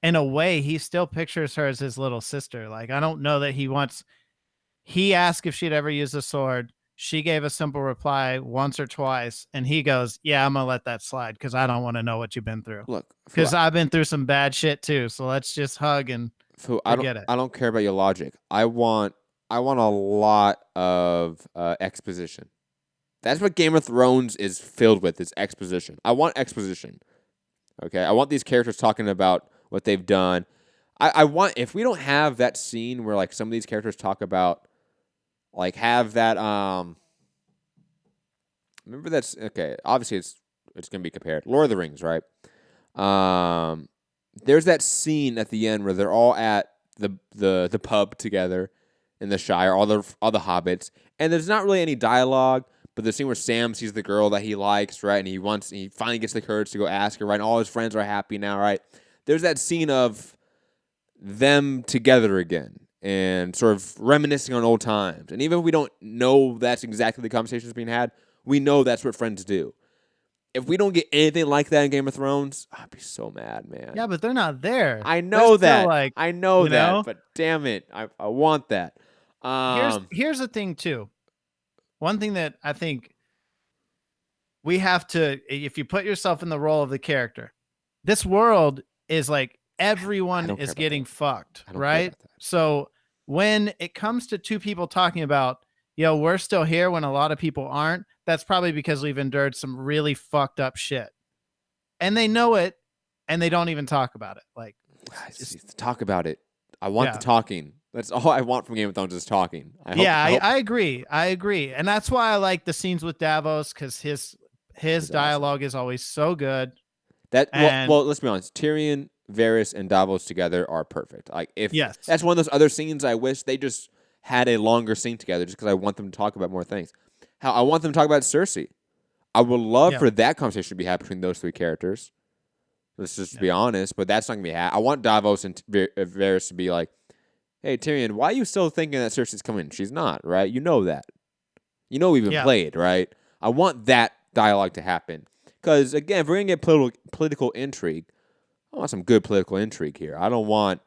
in a way, he still pictures her as his little sister. Like, I don't know that he asked if she'd ever used a sword. She gave a simple reply once or twice. And he goes, yeah, I'm going to let that slide because I don't want to know what you've been through. Look, because I've been through some bad shit too. So let's just hug and forget it. I don't care about your logic. I want a lot of exposition. That's what Game of Thrones is filled with, is exposition. I want exposition. Okay? I want these characters talking about what they've done. I want, if we don't have that scene where like some of these characters talk about, like, have that remember that's okay, obviously it's gonna be compared. Lord of the Rings, right? There's that scene at the end where they're all at the pub together in the Shire, all the hobbits, and there's not really any dialogue. But the scene where Sam sees the girl that he likes, right, and he finally gets the courage to go ask her, right, and all his friends are happy now, right? There's that scene of them together again and sort of reminiscing on old times. And even if we don't know that's exactly the conversations being had, we know that's what friends do. If we don't get anything like that in Game of Thrones, I'd be so mad, man. Yeah, but they're not there. I know that. I know that, but damn it, I want that. Here's the thing, too. One thing that I think we have to, if you put yourself in the role of the character, this world is like everyone is getting fucked, right? So when it comes to two people talking about, we're still here when a lot of people aren't, that's probably because we've endured some really fucked up shit. And they know it, and they don't even talk about it. Like, just talk about it. I want the talking. That's all I want from Game of Thrones is talking. I agree. And that's why I like the scenes with Davos, because his dialogue is always so good. Well, let's be honest. Tyrion, Varys, and Davos together are perfect. Like, that's one of those other scenes I wish they just had a longer scene together, just because I want them to talk about more things. How I want them to talk about Cersei. I would love for that conversation to be had between those three characters. Let's just be honest, but that's not gonna be had. I want Davos and Varys to be like, hey, Tyrion, why are you still thinking that Cersei's coming? She's not, right? You know that. You know we've been played, right? I want that dialogue to happen. Because, again, if we're going to get political intrigue, I want some good political intrigue here. I don't want,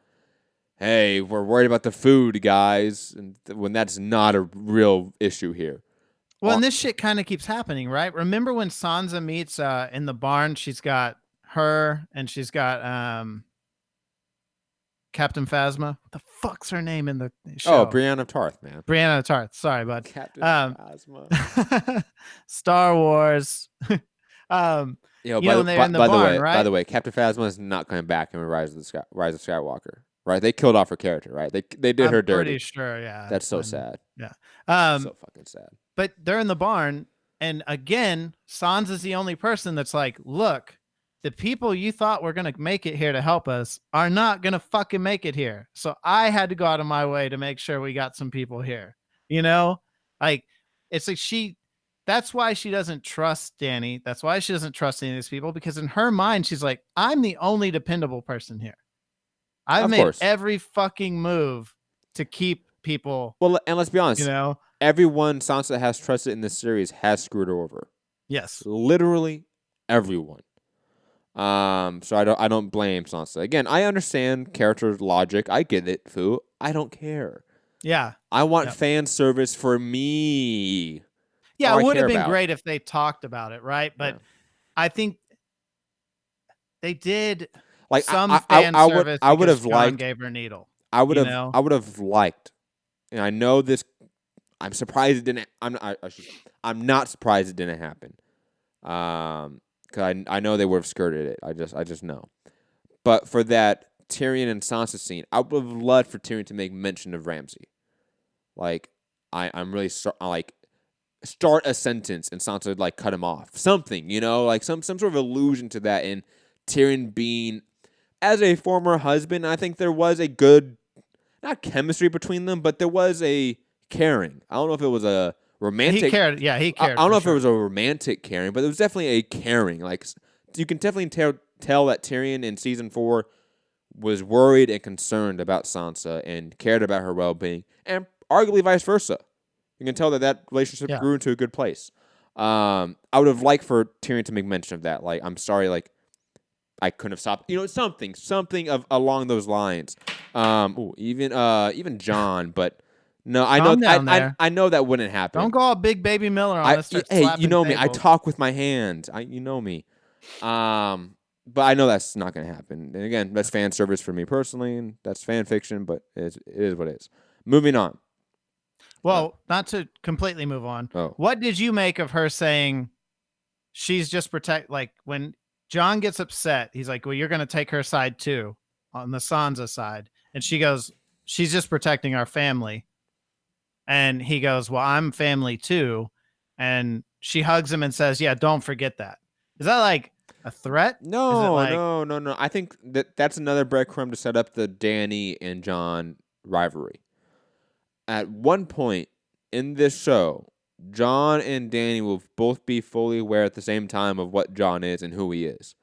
hey, we're worried about the food, guys, and when that's not a real issue here. Well, and this shit kind of keeps happening, right? Remember when Sansa meets in the barn, she's got her and she's got Captain Phasma. What the fuck's her name in the show? Oh, Brienne of Tarth, man. Brienne of Tarth. Sorry, bud. Captain Phasma. Star Wars. By the way, Captain Phasma is not coming back in Rise of Skywalker. Right? They killed off her character, right? They did her dirty. Pretty sure, yeah. That's so sad. Yeah. So fucking sad. But they're in the barn, and again, Sansa's the only person that's like, look, the people you thought were going to make it here to help us are not going to fucking make it here. So I had to go out of my way to make sure we got some people here. Like, it's like that's why she doesn't trust Danny. That's why she doesn't trust any of these people, because in her mind, she's like, I'm the only dependable person here. I've Of made course. every fucking move to keep people, Well, and let's be honest, you know? everyone Sansa has trusted in this series has screwed her over. Yes. Literally everyone. So I don't blame Sansa. Again, I understand character logic. I get it, Fu. I don't care. Yeah. I want Yep. fan service for me. Yeah, all it I would have care been about. great if they talked about it, right? But Yeah. I think they did Like some I fan service would because have Jon liked gave her needle. I would you have know? I would have liked, and I know this. I'm surprised it didn't. I'm not surprised it didn't happen. Because I know they would have skirted it. I just know. But for that Tyrion and Sansa scene, I would have loved for Tyrion to make mention of Ramsay. Like I'm really like start a sentence and Sansa would like cut him off. Something, like some sort of allusion to that. And Tyrion being, as a former husband, I think there was a good, not chemistry between them, but there was a caring. I don't know if it was a romantic. He cared. Yeah, he cared. I don't know for if sure. it was a romantic caring, but it was definitely a caring. Like you can definitely tell that Tyrion in season 4 was worried and concerned about Sansa and cared about her well-being, and arguably vice versa. You can tell that relationship grew into a good place. I would have liked for Tyrion to make mention of that. Like, I'm sorry, like I couldn't have stopped. Something of along those lines. Even Jon, but no, I know, Calm down there. I know that wouldn't happen. Don't go all big baby Miller on us. Hey, you know me. I talk with my hands. You know me. But I know that's not going to happen. And again, that's fan service for me personally, and that's fan fiction. But it is what it is. Moving on. Well, not to completely move on. Oh. What did you make of her saying she's just like when Jon gets upset, he's like, well, you're going to take her side too, on the Sansa side. And she goes, she's just protecting our family. And he goes, well, I'm family too. And she hugs him and says, yeah, don't forget that. Is that like a threat? No, like, no. I think that's another breadcrumb to set up the Dany and Jon rivalry. At one point in this show, Jon and Dany will both be fully aware at the same time of what Jon is and who he is.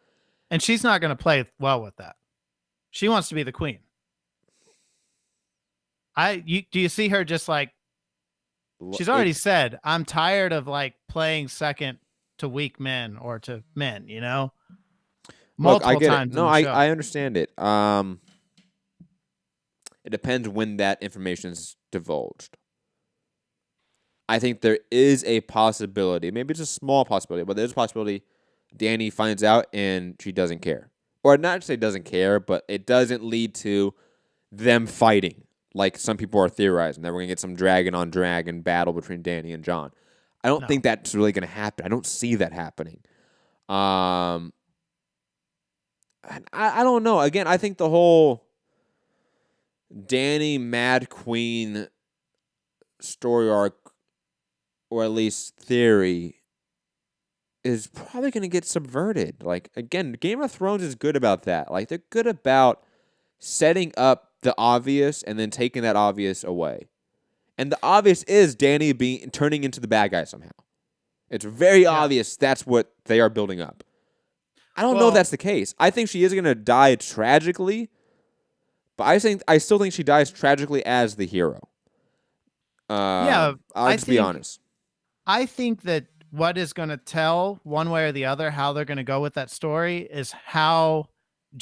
And she's not going to play well with that. She wants to be the queen. Do you see her just like, she's already said, I'm tired of like playing second to weak men or to men, multiple I get times. It. No, I understand it. It depends when that information is divulged. I think there is a possibility, maybe it's a small possibility, but there's a possibility Dany finds out and she doesn't care. Or not to say doesn't care, but it doesn't lead to them fighting, like some people are theorizing, that we're going to get some dragon on dragon battle between Dany and Jon. I don't think that's really going to happen. I don't see that happening. I don't know. Again, I think the whole Dany Mad Queen story arc, or at least theory, is probably going to get subverted. Like, again, Game of Thrones is good about that. Like, they're good about setting up the obvious and then taking that obvious away. And the obvious is Dany turning into the bad guy somehow. It's very obvious that's what they are building up. I don't know if that's the case. I think she is going to die tragically, but I still think she dies tragically as the hero. I'll just be honest. I think that what is going to tell one way or the other how they're going to go with that story is how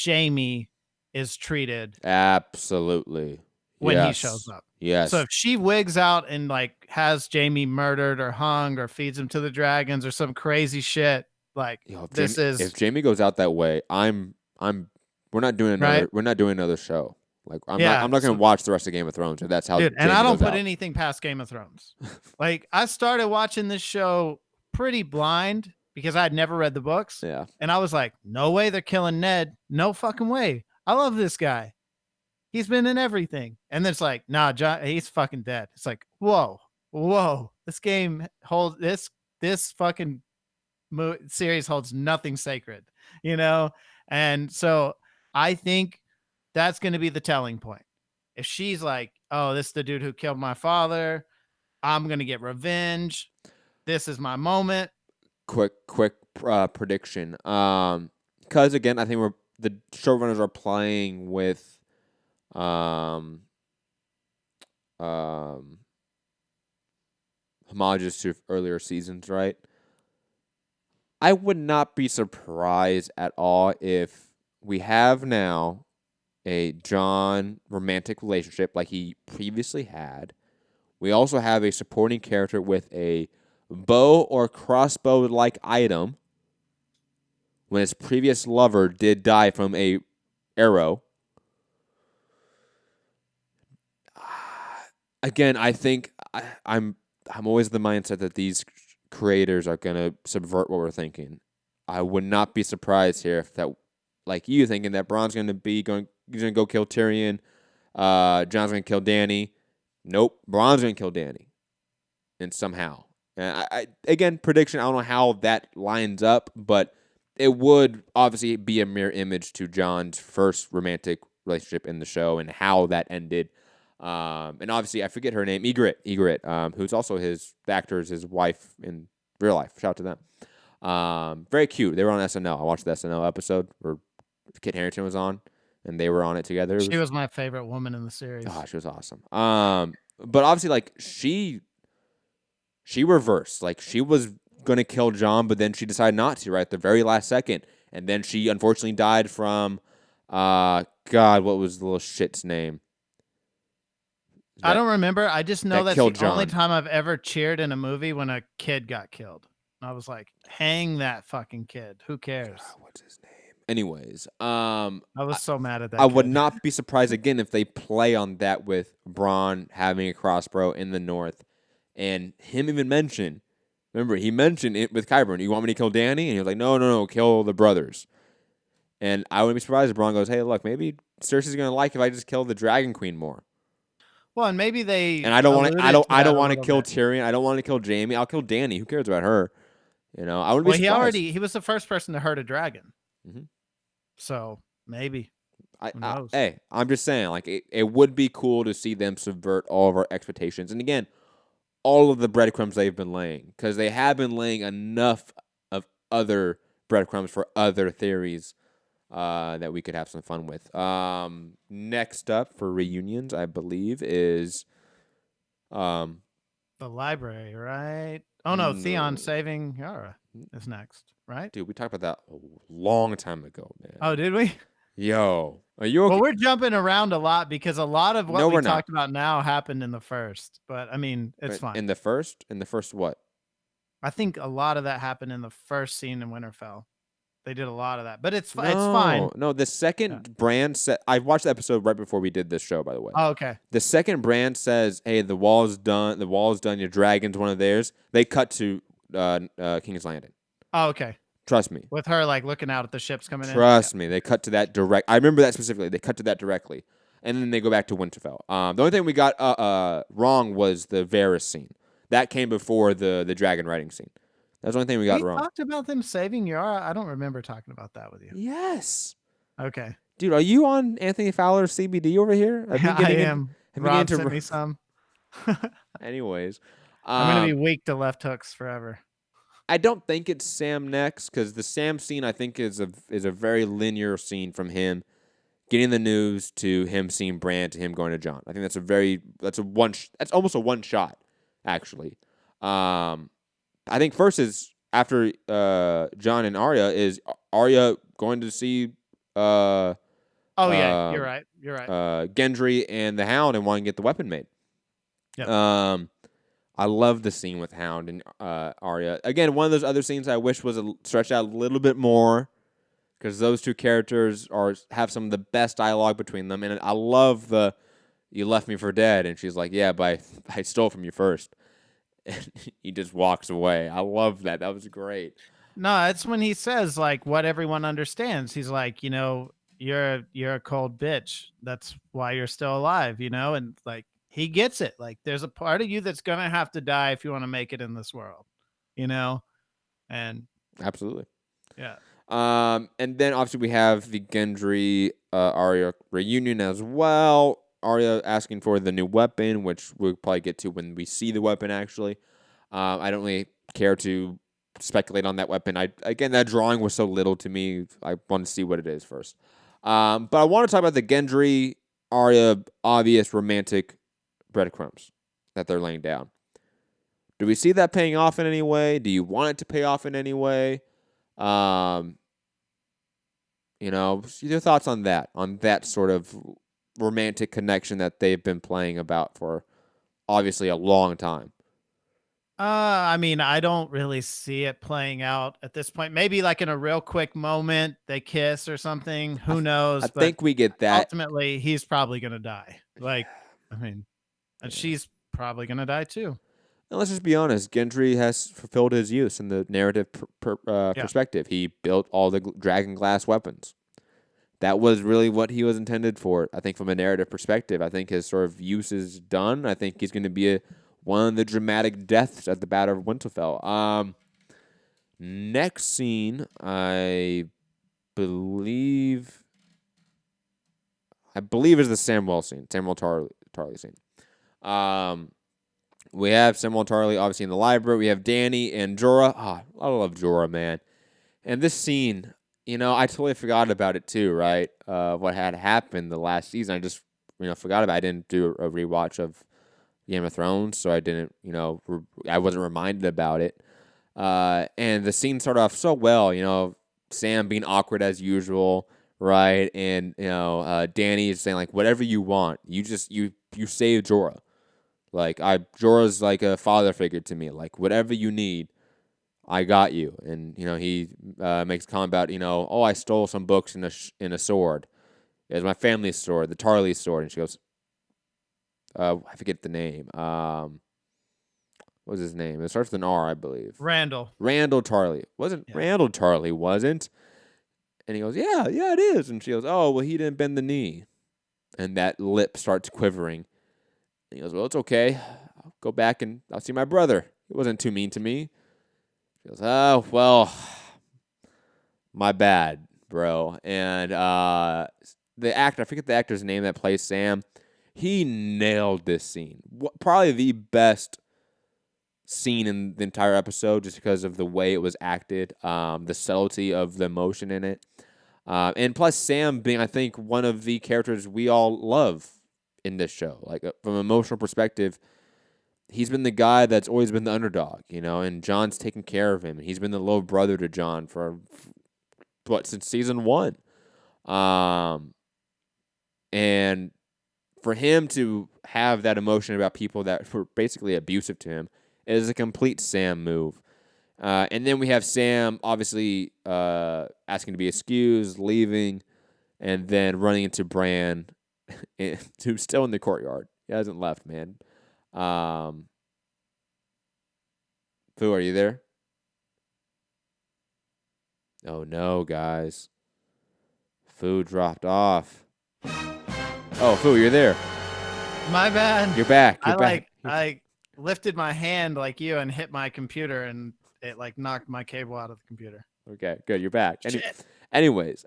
Jaime is treated. Absolutely. When he shows up. Yes. So if she wigs out and like has Jaime murdered or hung or feeds him to the dragons or some crazy shit, like if Jaime goes out that way, we're not doing another show. Like I'm not going to watch the rest of Game of Thrones if that's how. Dude, and I don't put anything past Game of Thrones. Like I started watching this show pretty blind because I had never read the books. Yeah. And I was like, no way they're killing Ned. No fucking way. I love this guy. He's been in everything. And then it's like, nah, John, he's fucking dead. It's like, whoa. This game holds this fucking series holds nothing sacred, And so I think that's going to be the telling point. If she's like, oh, this is the dude who killed my father, I'm gonna get revenge. This is my moment. Quick prediction. Because again, I think the showrunners are playing with homages to earlier seasons, right? I would not be surprised at all if we have now a John romantic relationship like he previously had. We also have a supporting character with a bow or crossbow like item when his previous lover did die from a arrow. Again, I think I'm always the mindset that these creators are gonna subvert what we're thinking. I would not be surprised here if that, like you thinking that Bron's gonna he's gonna go kill Tyrion, John's gonna kill Dany. Nope, Bron's gonna kill Dany, and somehow. And I again prediction. I don't know how that lines up, but it would obviously be a mirror image to John's first romantic relationship in the show and how that ended. And obviously, I forget her name, Ygritte, who's also the actor is his wife in real life. Shout out to them. Very cute. They were on SNL. I watched the SNL episode where Kit Harington was on, and they were on it together. She was my favorite woman in the series. Oh, she was awesome. But obviously, like she reversed. Like she was gonna kill John, but then she decided not to. Right at the very last second, and then she unfortunately died from, God, what was the little shit's name? I don't remember. I just know that's killed the only John. time I've ever cheered in a movie when a kid got killed. And I was like, hang that fucking kid. Who cares? What's his name? Anyways, I was so mad at that. I would kid. not be surprised again if they play on that with Bronn having a crossbow in the north, and him even mention. Remember, he mentioned it with Qyburn. You want me to kill Dany? And he was like, no, kill the brothers. And I wouldn't be surprised if Bronn goes, hey, look, maybe Cersei's gonna like if I just kill the Dragon Queen more. Well, and maybe they. And I don't want to. I don't want to kill bit. Tyrion. I don't want to kill Jaime. I'll kill Dany. Who cares about her? You know, I wouldn't be surprised. He was the first person to hurt a dragon. Mhm. So maybe. Hey, I'm just saying, like it would be cool to see them subvert all of our expectations. And again, all of the breadcrumbs they've been laying, because they have been laying enough of other breadcrumbs for other theories that we could have some fun with. Next up for reunions, I believe, is the library, right? Oh no, Theon saving Yara is next, right? Dude, we talked about that a long time ago, man. Oh, did we? Yo, are you okay? Well, we're jumping around a lot because a lot of what we talked about now happened in the first. But I mean, it's fine. In the first what? I think a lot of that happened in the first scene in Winterfell. They did a lot of that, but it's fine. No, the second Bran said, I watched the episode right before we did this show, by the way. Oh, okay. The second Bran says, hey, the wall's done. The wall's done. Your dragon's one of theirs. They cut to King's Landing. Oh, okay. Trust me. With her like looking out at the ships coming in. Trust me. They cut to that direct. I remember that specifically. They cut to that directly. And then they go back to Winterfell. The only thing we got wrong was the Varys scene. That came before the dragon riding scene. That's the only thing we got wrong. We talked about them saving Yara. I don't remember talking about that with you. Yes. Okay. Dude, are you on Anthony Fowler's CBD over here? I am. Rob sent me some. Anyways. I'm going to be weak to left hooks forever. I don't think it's Sam next, because the Sam scene I think is a very linear scene from him getting the news to him seeing Bran to him going to Jon. I think that's almost a one shot, actually. I think first is after Jon and Arya is Arya going to see you're right. Gendry and the Hound and wanting to get the weapon made. Yep. I love the scene with Hound and Arya. Again, one of those other scenes I wish was stretched out a little bit more, because those two characters have some of the best dialogue between them. And I love the "you left me for dead," and she's like, "Yeah, but I stole from you first." And he just walks away. I love that. That was great. No, that's when he says like what everyone understands. He's like, you're a cold bitch. That's why you're still alive, and like. He gets it. Like, there's a part of you that's going to have to die if you want to make it in this world, and absolutely. Yeah. And then obviously we have the Gendry Arya reunion as well. Arya asking for the new weapon, which we'll probably get to when we see the weapon, actually. I don't really care to speculate on that weapon. Again, that drawing was so little to me. I want to see what it is first. But I want to talk about the Gendry Arya obvious romantic breadcrumbs that they're laying down. Do we see that paying off in any way? Do you want it to pay off in any way? Your thoughts on that sort of romantic connection that they've been playing about for obviously a long time. I mean, I don't really see it playing out at this point. Maybe like in a real quick moment, they kiss or something. Who knows? I think we get that. Ultimately, he's probably going to die. Like, I mean, and she's probably going to die too. And let's just be honest. Gendry has fulfilled his use in the narrative perspective. He built all the dragon glass weapons. That was really what he was intended for. I think from a narrative perspective, I think his sort of use is done. I think he's going to be one of the dramatic deaths at the Battle of Winterfell. Next scene, I believe is the Samwell Tarly scene. We have Samwell Tarly obviously in the library. We have Dany and Jorah. I love Jorah, man. And this scene, I totally forgot about it too, right? What had happened the last season. I just, forgot about it. I didn't do a rewatch of Game of Thrones, so I didn't, I wasn't reminded about it. And the scene started off so well, Sam being awkward as usual, right? And, Dany is saying, like, whatever you want, you save Jorah. Like, Jorah's like a father figure to me. Like, whatever you need, I got you. And, he makes a comment about, I stole some books in a sword. It was my family's sword, the Tarly sword. And she goes, I forget the name. What was his name? It starts with an R, I believe. Randall Tarly. Randall Tarly wasn't. And he goes, yeah, it is. And she goes, oh, well, he didn't bend the knee. And that lip starts quivering. And he goes, well, it's okay. I'll go back and I'll see my brother. He wasn't too mean to me. He goes, oh, well, my bad, bro. And the actor, I forget the actor's name that plays Sam, he nailed this scene. Probably the best scene in the entire episode just because of the way it was acted, the subtlety of the emotion in it. And plus Sam being, I think, one of the characters we all love in this show. Like, from an emotional perspective, he's been the guy that's always been the underdog, and Jon's taken care of him. He's been the little brother to Jon since season 1. And for him to have that emotion about people that were basically abusive to him is a complete Sam move. And then we have Sam obviously asking to be excused, leaving, and then running into Bran, who's still in the courtyard. He hasn't left, man. Fu, are you there? Oh no, guys. Fu dropped off. Oh, Fu, you're there. My bad. You're back. You're back. I lifted my hand like you and hit my computer, and it knocked my cable out of the computer. Okay, good. You're back. Anyways,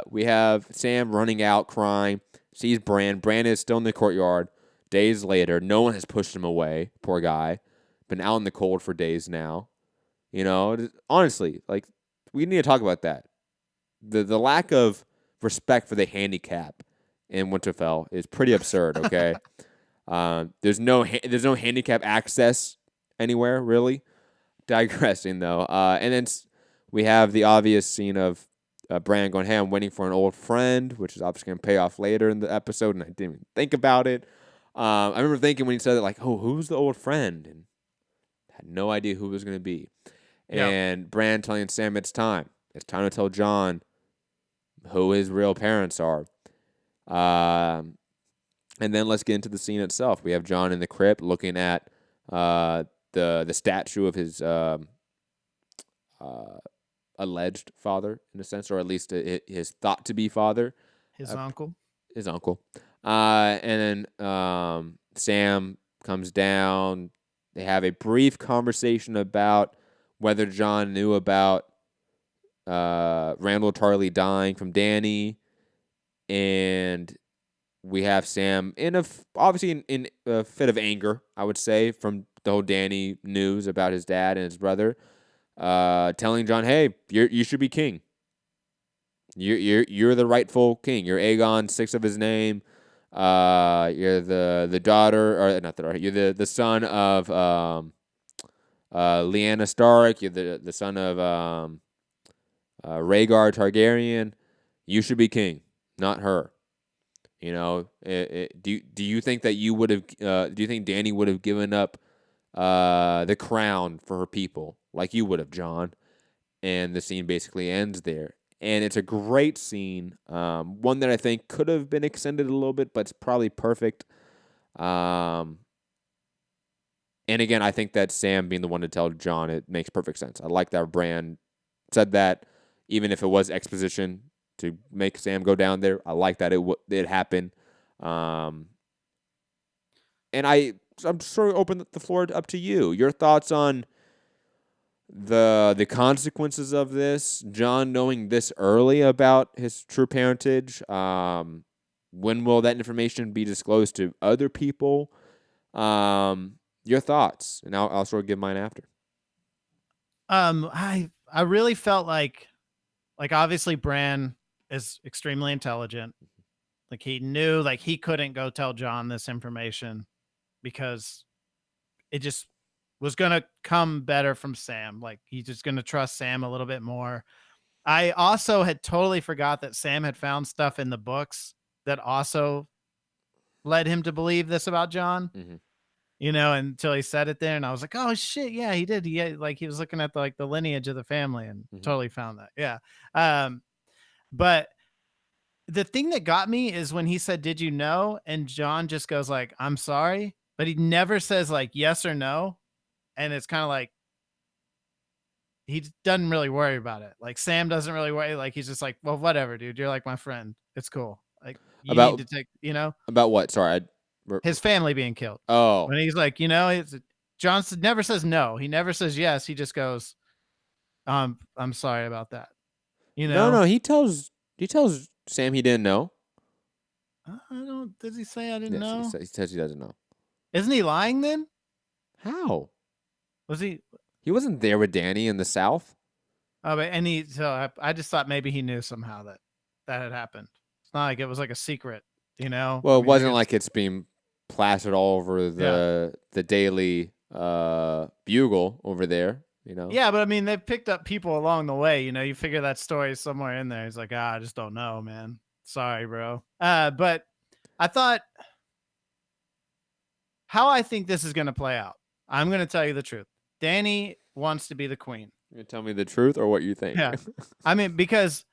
we have Sam running out, crying, sees Bran. Bran is still in the courtyard. Days later, no one has pushed him away. Poor guy. Been out in the cold for days now. Honestly, we need to talk about that. The lack of respect for the handicap in Winterfell is pretty absurd, okay? There's no handicap access anywhere, really. Digressing, though. And then we have the obvious scene of Bran going, hey, I'm waiting for an old friend, which is obviously going to pay off later in the episode, and I didn't even think about it. I remember thinking when he said it, who's the old friend? And I had no idea who it was going to be. Yeah. And Bran telling Sam it's time. It's time to tell Jon who his real parents are. And then let's get into the scene itself. We have Jon in the crypt looking at the statue of his alleged father, in a sense, or at least his thought to be father. His uncle. His uncle. And then Sam comes down. They have a brief conversation about whether Jon knew about Randall Tarly dying from Dany, and we have Sam obviously in a fit of anger, I would say, from the whole Danny news about his dad and his brother, telling Jon, "Hey, you should be king. You're the rightful king. You're Aegon, six of his name. You're the daughter, or not the daughter. You're the son of Lyanna Stark. You're the son of Rhaegar Targaryen. You should be king, not her." You know, do you think that you would have? Do you think Dany would have given up the crown for her people like you would have, Jon? And the scene basically ends there. And it's a great scene, one that I think could have been extended a little bit, but it's probably perfect. And again, I think that Sam being the one to tell Jon, it makes perfect sense. I like that Bran said that, even if it was exposition to make Sam go down there. I like that it happened. And I'm sort of open the floor up to you. Your thoughts on the consequences of this, Jon knowing this early about his true parentage. When will that information be disclosed to other people? Your thoughts, and I'll sort of give mine after. I really felt like obviously Bran is extremely intelligent. Like he knew like he couldn't go tell Jon this information because it just was going to come better from Sam. Like he's just going to trust Sam a little bit more. I also had totally forgot that Sam had found stuff in the books that also led him to believe this about Jon. Mhm. You know, until he said it there, and I was like, "Oh shit, yeah, he did." He was looking at the lineage of the family and totally found that. Yeah. But the thing that got me is when he said, "Did you know?" and Jon just goes like, "I'm sorry," but he never says like yes or no, and it's kind of like he doesn't really worry about it. Like Sam doesn't really worry. Like he's just like, "Well, whatever, dude. You're like my friend. It's cool. Like you need to take, About what? Sorry, his family being killed." oh, When he's like, Johnson never says no. He never says yes. He just goes, I'm sorry about that. no. He tells Sam he didn't know. I don't. Does he say I didn't Yes, know? he says he doesn't know. Isn't he lying then? How? Was he? He wasn't there with Dany in the South. Oh, but I just thought maybe he knew somehow that had happened. It's not like it was like a secret, Well, I it mean, wasn't like it's being plastered all over the Daily Bugle over there. Yeah, but I mean, they've picked up people along the way. You figure that story is somewhere in there. He's like, I just don't know, man. Sorry, bro. But I thought how I think this is going to play out. I'm going to tell you the truth. Dany wants to be the queen. You tell me the truth or what you think. Yeah. I mean, because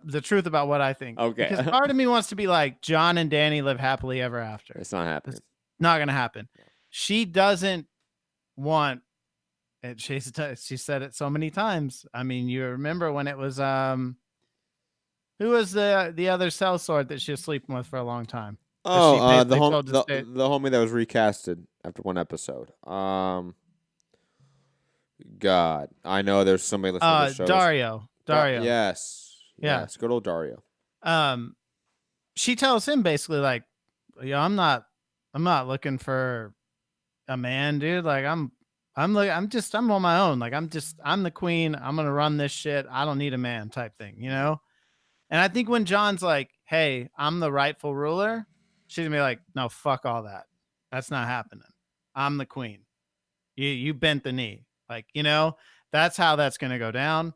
the truth about what I think. Okay. Because part of me wants to be like Jon and Dany live happily ever after. It's not happening. It's not going to happen. She doesn't want. And she said it so many times. I mean, you remember when it was who was the other sellsword that she was sleeping with for a long time? Oh, the homie that was recasted after one episode. God, I know there's somebody listening to the show. Dario. Yes. Yeah. Yes. Good old Dario. She tells him basically like, "Yeah, I'm not looking for a man, dude. Like I'm on my own. Like I'm the queen. I'm gonna run this shit. I don't need a man," type thing, And I think when Jon's like, "Hey, I'm the rightful ruler," she's gonna be like, "No, fuck all that. That's not happening. I'm the queen. You bent the knee." Like, that's how that's gonna go down.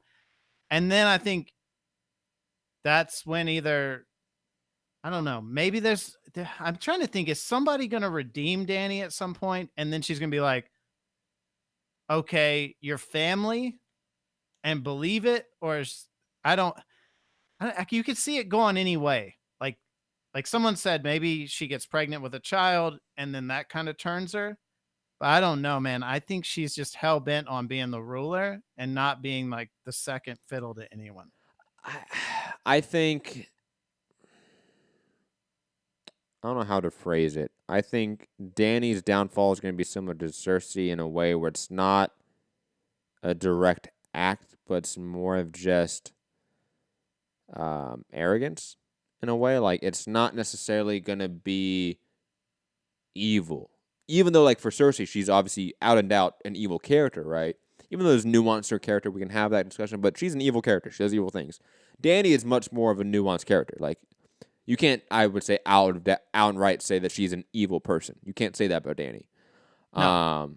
And then I think that's when either I don't know, maybe I'm trying to think, is somebody gonna redeem Dany at some point? And then she's gonna be like, okay, your family, and believe it, or you could see it going any way. Like someone said, maybe she gets pregnant with a child and then that kind of turns her. But I don't know, man. I think she's just hell bent on being the ruler and not being like the second fiddle to anyone. I think I don't know how to phrase it. I think Dany's downfall is going to be similar to Cersei in a way where it's not a direct act, but it's more of just arrogance in a way. Like, it's not necessarily going to be evil. Even though, like, for Cersei, she's obviously out and out an evil character, right? Even though there's nuance to her character, we can have that discussion, but she's an evil character. She does evil things. Dany is much more of a nuanced character. Like, you can't, I would say, outright say that she's an evil person. You can't say that about Dany. No.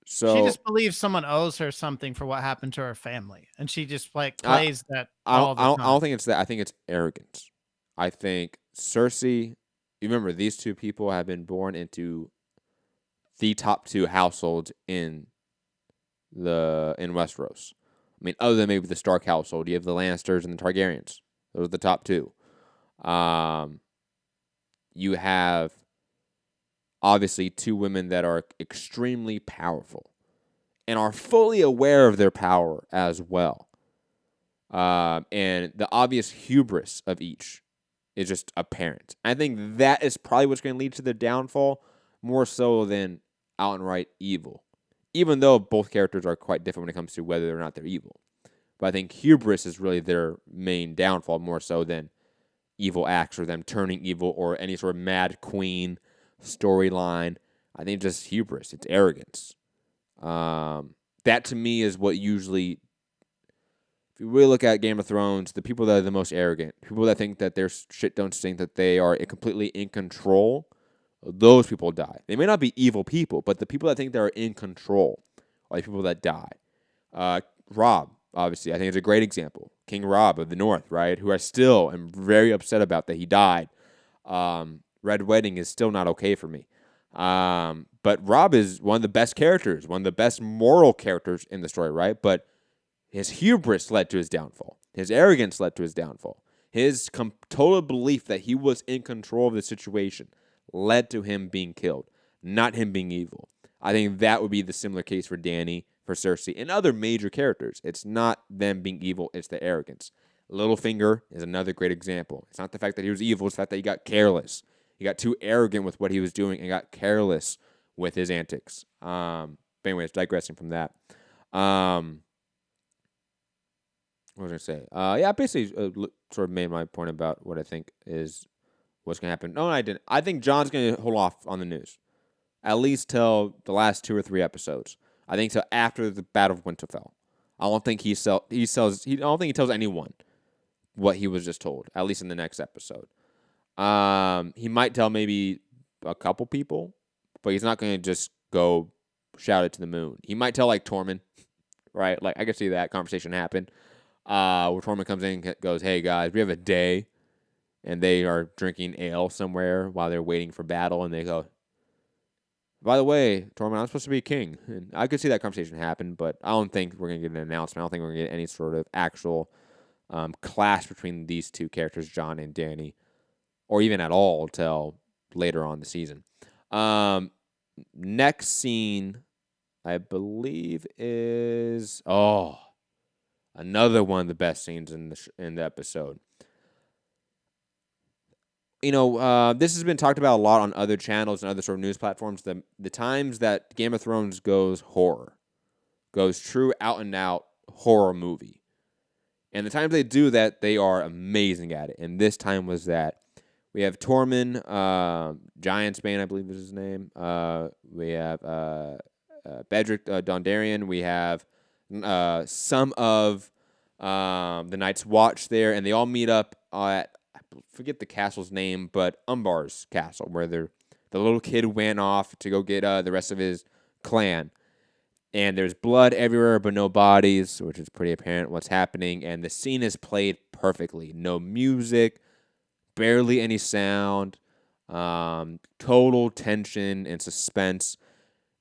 So She just believes someone owes her something for what happened to her family, and she just like I, plays that I all don't, the I don't, time. I don't think it's that. I think it's arrogance. I think Cersei. You remember these two people have been born into the top two households in Westeros. I mean, other than maybe the Stark household, you have the Lannisters and the Targaryens. Those are the top two. You have obviously two women that are extremely powerful and are fully aware of their power as well. And the obvious hubris of each is just apparent. I think that is probably what's going to lead to their downfall more so than outright evil. Even though both characters are quite different when it comes to whether or not they're evil. But I think hubris is really their main downfall more so than evil acts or them turning evil or any sort of mad queen storyline. I think just hubris. It's arrogance. That to me is what usually, if you really look at Game of Thrones, the people that are the most arrogant, people that think that their shit don't stink, that they are completely in control, those people die. They may not be evil people, but the people that think they're in control are the people that die. Robb, obviously, I think is a great example. King Robb of the North, right? Who I still am very upset about that he died. Red Wedding is still not okay for me. But Robb is one of the best characters, one of the best moral characters in the story, right? But his hubris led to his downfall. His arrogance led to his downfall. His total belief that he was in control of the situation led to him being killed, not him being evil. I think that would be the similar case for Dany, for Cersei, and other major characters. It's not them being evil, it's the arrogance. Littlefinger is another great example. It's not the fact that he was evil, it's the fact that he got careless. He got too arrogant with what he was doing and got careless with his antics. But anyways, digressing from that. What was I going to say? I basically sort of made my point about what I think is what's going to happen. No, I didn't. I think John's going to hold off on the news, at least till the last 2 or 3 episodes. I think so after the Battle of Winterfell. I don't think I don't think he tells anyone what he was just told, at least in the next episode. He might tell maybe a couple people, but he's not going to just go shout it to the moon. He might tell like Tormund, right? Like I could see that conversation happen. Where Tormund comes in and goes, "Hey guys, we have a day," and they are drinking ale somewhere while they're waiting for battle, and they go, "By the way, Tormund, I'm supposed to be king." And I could see that conversation happen, but I don't think we're gonna get an announcement. I don't think we're gonna get any sort of actual clash between these two characters, Jon and Dany, or even at all till later on in the season. Next scene, I believe, is another one of the best scenes in the episode. You know, this has been talked about a lot on other channels and other sort of news platforms. The times that Game of Thrones goes horror, goes true out and out horror movie, and the times they do that, they are amazing at it. And this time was that. We have Tormund, Giantsbane, I believe is his name. We have Bedrick Dondarrion. We have some of the Night's Watch there, and they all meet up at, I forget the castle's name, but Umbar's castle, where the little kid went off to go get the rest of his clan. And there's blood everywhere, but no bodies, which is pretty apparent what's happening. And the scene is played perfectly. No music, barely any sound, total tension and suspense.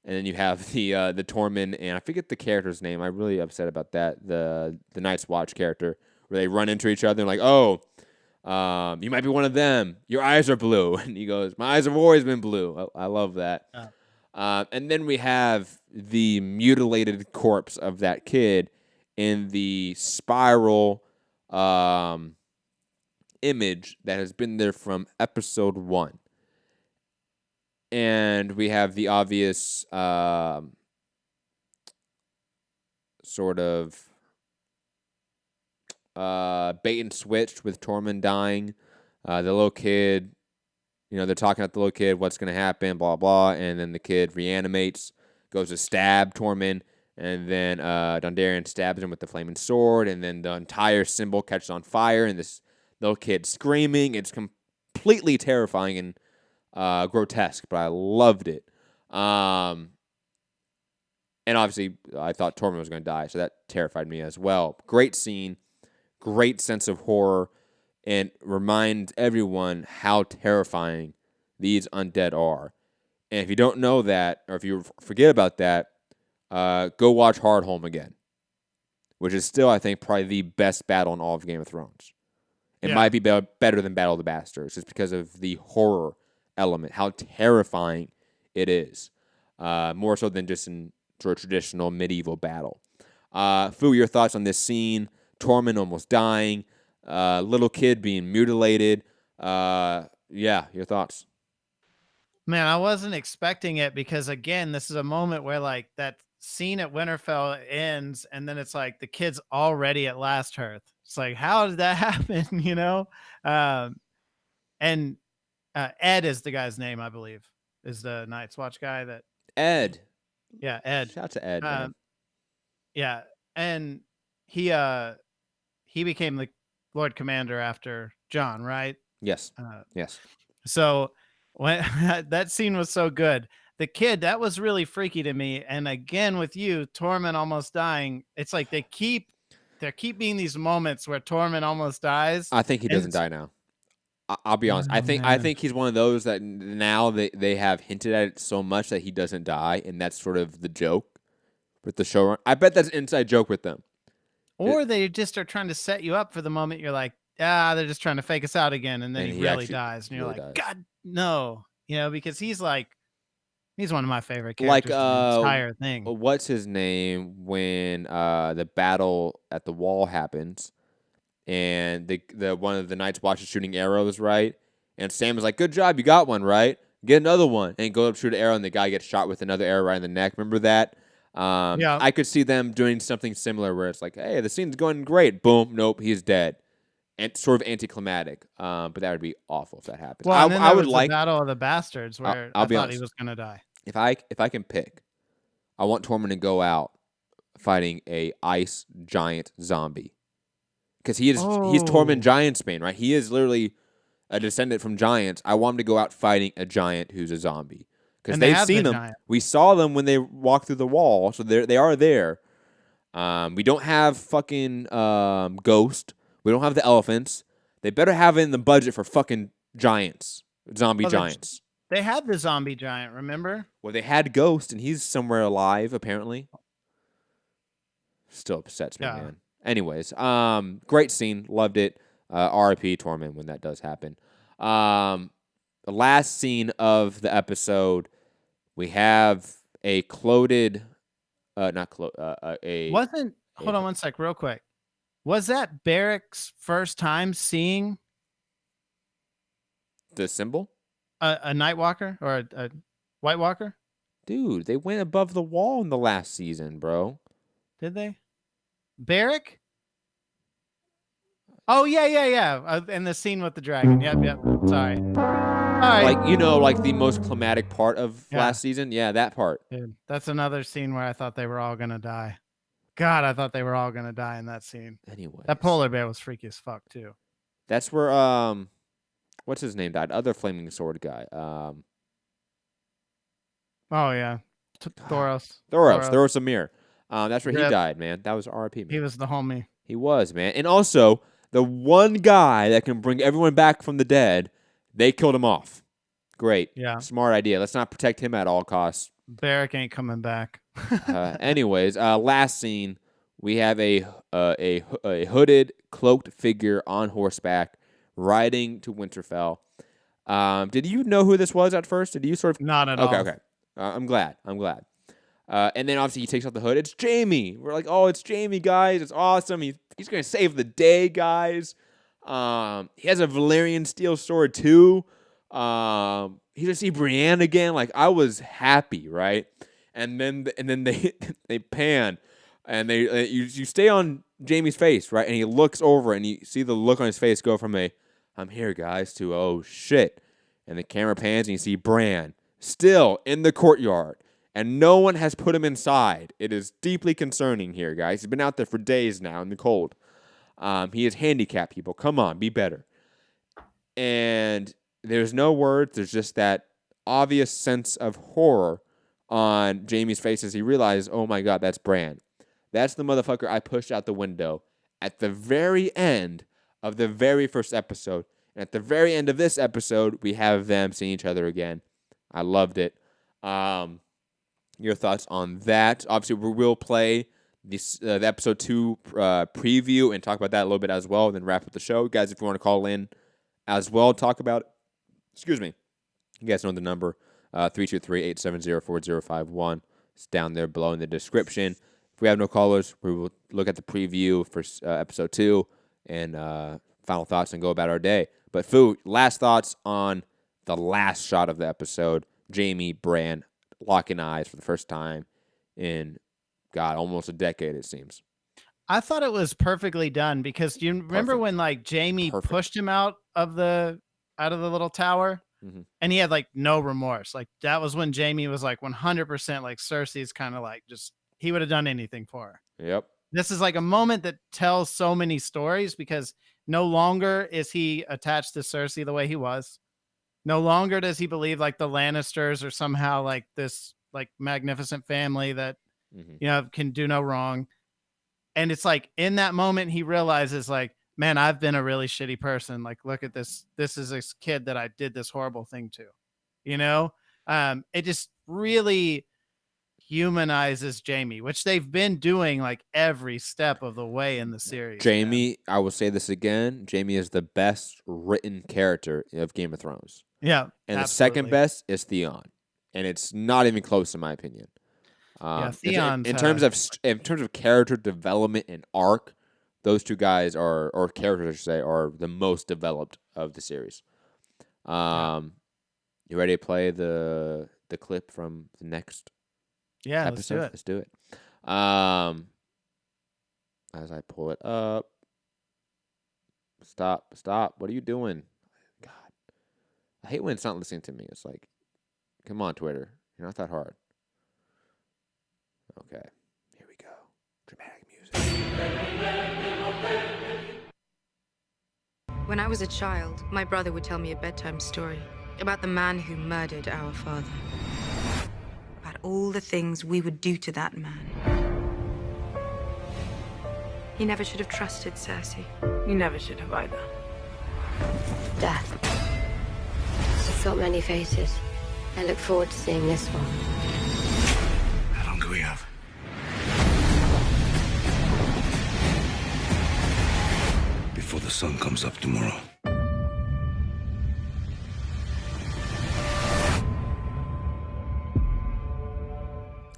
And then you have the Tormund, and I forget the character's name. I'm really upset about that. The Night's Watch character, where they run into each other and like, "Oh, you might be one of them. Your eyes are blue." And he goes, "My eyes have always been blue." I love that. And then we have the mutilated corpse of that kid in the spiral image that has been there from episode 1. And we have the obvious sort of bait and switch with Tormund dying. The little kid, they're talking about the little kid, what's going to happen, blah, blah. And then the kid reanimates, goes to stab Tormund. And then Dondarrion stabs him with the flaming sword. And then the entire symbol catches on fire. And this little kid screaming. It's completely terrifying and grotesque, but I loved it. And obviously, I thought Tormund was going to die, so that terrified me as well. Great scene, great sense of horror, and reminds everyone how terrifying these undead are. And if you don't know that, or if you forget about that, go watch Hardhome again, which is still, I think, probably the best battle in all of Game of Thrones. It might be better than Battle of the Bastards, just because of the horror element, how terrifying it is, more so than just in sort of traditional medieval battle. Fu, your thoughts on this scene? Tormund almost dying, little kid being mutilated. Your thoughts? Man, I wasn't expecting it because, again, this is a moment where like that scene at Winterfell ends and then it's like the kid's already at Last Hearth. It's like, how did that happen? And Ed is the guy's name, I believe, is the Night's Watch guy that. Ed. Yeah, Ed. Shout out to Ed, man. Yeah, and he became the Lord Commander after Jon, right? Yes. Yes. So when that scene was so good, the kid, that was really freaky to me. And again, with you, Tormund almost dying, it's like there keep being these moments where Tormund almost dies. I think he doesn't die now. I'll be honest. I think he's one of those that now they have hinted at it so much that he doesn't die, and that's sort of the joke with the showrun. I bet that's an inside joke with them. Or they just are trying to set you up for the moment you're like, they're just trying to fake us out again, and then he really dies, and you're like, God, no, because he's one of my favorite characters in the entire thing. What's his name when the battle at the wall happens? And the one of the Night's Watch is shooting arrows, right? And Sam is like, good job, you got one, right? Get another one. And go up, shoot an arrow, and the guy gets shot with another arrow right in the neck. Remember that? I could see them doing something similar where it's like, hey, the scene's going great. Boom, nope, he's dead. And sort of anticlimactic. But that would be awful if that happens. Well, and then I would like the Battle of the Bastards where I thought he was going to die. If I can pick, I want Tormund to go out fighting a ice giant zombie. Because he's Tormund Giantsbane, right? He is literally a descendant from giants. I want him to go out fighting a giant who's a zombie. Because they've seen them. Giant. We saw them when they walked through the wall, so they are there. We don't have fucking Ghost. We don't have the elephants. They better have it in the budget for fucking giants, zombie giants. They had the zombie giant, remember? Well, they had Ghost, and he's somewhere alive, apparently. Still upsets me, man. Anyways, great scene. Loved it. R.I.P. Tormund when that does happen. The last scene of the episode, we have a clothed, hold on one sec, real quick. Was that Beric's first time seeing the symbol? A Nightwalker or a White Walker? Dude, they went above the wall in the last season, bro. Did they? Beric? Oh, yeah. And the scene with the dragon. Yep. Sorry. All right. Like the most climatic part of last season? Yeah, that part. Dude, that's another scene where I thought they were all going to die. God, I thought they were all going to die in that scene. Anyway. That polar bear was freaky as fuck, too. That's where, what's his name died? Other flaming sword guy. Oh, yeah. Thoros Amir. That's where he died, man. That was R.I.P. man. He was the homie. He was, man. And also, the one guy that can bring everyone back from the dead, they killed him off. Great. Yeah. Smart idea. Let's not protect him at all costs. Beric ain't coming back. Anyways, last scene, we have a hooded, cloaked figure on horseback riding to Winterfell. Did you know who this was at first? Did you sort of... Not at all. Okay. I'm glad. And then obviously he takes off the hood. It's Jaime. We're like, oh, it's Jaime, guys. It's awesome. He's going to save the day, guys. He has a Valyrian steel sword too. He's going to see Brienne again. Like, I was happy, right? And then they pan, and you stay on Jaime's face, right? And he looks over, and you see the look on his face go from a I'm here, guys, to, oh, shit. And the camera pans and you see Bran still in the courtyard. And no one has put him inside. It is deeply concerning here, guys. He's been out there for days now in the cold. He is handicapped, people. Come on, be better. And there's no words. There's just that obvious sense of horror on Jaime's face as he realizes, oh my God, that's Bran. That's the motherfucker I pushed out the window at the very end of the very first episode. And at the very end of this episode, we have them seeing each other again. I loved it. Your thoughts on that? Obviously, we will play this the episode 2 preview and talk about that a little bit as well, and then wrap up the show. Guys, if you want to call in as well, talk about it. Excuse me. You guys know the number, 323-870-4051. It's down there below in the description. If we have no callers, we will look at the preview for episode 2 and final thoughts and go about our day. But, Fu, last thoughts on the last shot of the episode. Jaime, Bran, locking eyes for the first time in, God, almost a decade, it seems. I thought it was perfectly done because do you remember Perfect. when like Jaime Perfect. pushed him out of the little tower Mhm. and he had like no remorse. Like that was when Jaime was like 100% like Cersei's kind of like just he would have done anything for her. Yep. This is like a moment that tells so many stories because no longer is he attached to Cersei the way he was. No longer does he believe like the Lannisters are somehow like this like magnificent family that Mhm. can do no wrong. And it's like in that moment he realizes like, man, I've been a really shitty person. Like, look at this. This is this kid that I did this horrible thing to. It just really humanizes Jaime, which they've been doing like every step of the way in the series. Jaime, I will say this again. Jaime is the best written character of Game of Thrones. Yeah. And absolutely. the second best is Theon. And it's not even close in my opinion. Theon's, in terms of character development and arc, those two guys or characters I should say, are the most developed of the series. You ready to play the clip from the next episode? Let's do it. As I pull it up. Stop. What are you doing? God. I hate when it's not listening to me. It's like, come on, Twitter. You're not that hard. Okay. Here we go. Dramatic music. When I was a child, my brother would tell me a bedtime story about the man who murdered our father. About all the things we would do to that man. He never should have trusted Cersei. You never should have either. Death. I've got many faces. I look forward to seeing this one. How long do we have? Before the sun comes up tomorrow.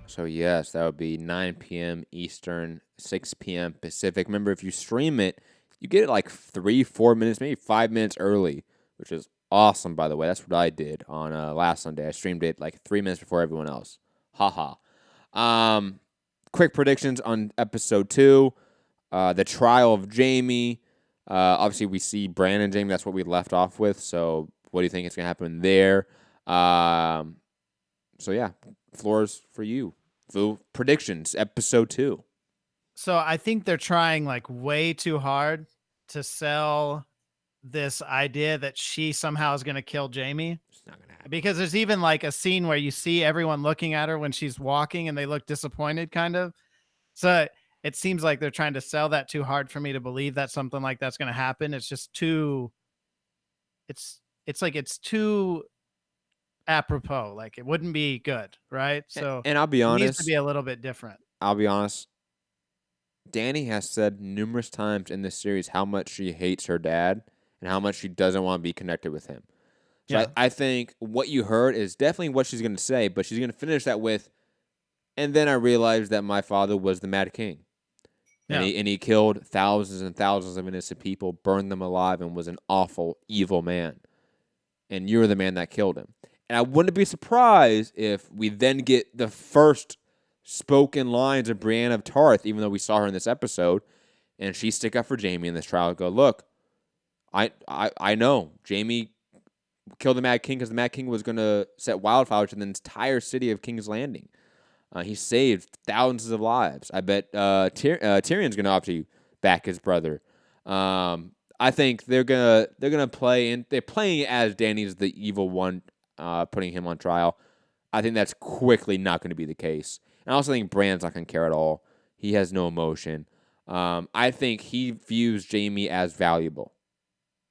So yes, that would be 9 p.m. Eastern, 6 p.m. Pacific. Remember, if you stream it, you get it like 3-4 minutes, maybe 5 minutes early, which is awesome, by the way. That's what I did on last Sunday. I streamed it like 3 minutes before everyone else. Haha. Quick predictions on episode 2. The trial of Jaime. Obviously, we see Bran and Jaime. That's what we left off with. So what do you think is going to happen there? So yeah, floor's for you. Predictions, episode 2. So I think they're trying like way too hard to sell this idea that she somehow is going to kill Jaime. It's not going to happen. Because there's even like a scene where you see everyone looking at her when she's walking and they look disappointed kind of. So it seems like they're trying to sell that too hard for me to believe that something like that's going to happen. It's just too, it's too apropos. Like it wouldn't be good. Right. So And I'll be it needs honest. to be a little bit different. I'll be honest. Dany has said numerous times in this series how much she hates her dad and how much she doesn't want to be connected with him. So Yeah. I think what you heard is definitely what she's going to say, but she's going to finish that with, and then I realized that my father was the Mad King. And, Yeah. he killed thousands and thousands of innocent people, burned them alive, and was an awful, evil man. And you're the man that killed him. And I wouldn't be surprised if we then get the first spoken lines of Brienne of Tarth, even though we saw her in this episode, and she stick up for Jaime in this trial and go, look, I know Jaime killed the Mad King because the Mad King was gonna set wildfire to the entire city of King's Landing. He saved thousands of lives. I bet Tyrion's gonna obviously back his brother. I think they're gonna play, and they're playing as Dany's the evil one, putting him on trial. I think that's quickly not going to be the case. And I also think Bran's not going to care at all. He has no emotion. I think he views Jaime as valuable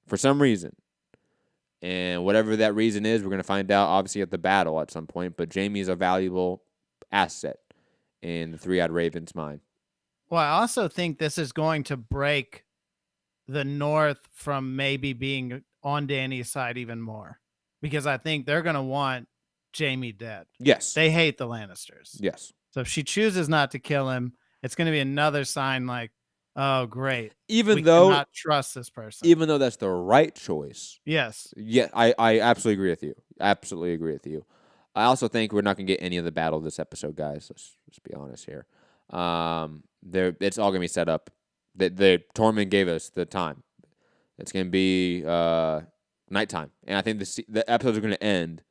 for some reason. And whatever that reason is, we're going to find out, obviously, at the battle at some point. But Jaime is a valuable asset in the Three-Eyed Raven's mind. Well, I also think this is going to break the North from maybe being on Dany's side even more. Because I think they're going to want Jaime dead. Yes. They hate the Lannisters. Yes. So if she chooses not to kill him, it's going to be another sign like, oh, great. Even we though cannot trust this person. Even though that's the right choice. Yes. Yeah, I absolutely agree with you. Absolutely agree with you. I also think we're not going to get any of the battle this episode, guys. Let's be honest here. It's all going to be set up. The Tormund gave us the time. It's going to be nighttime. And I think the episodes are going to end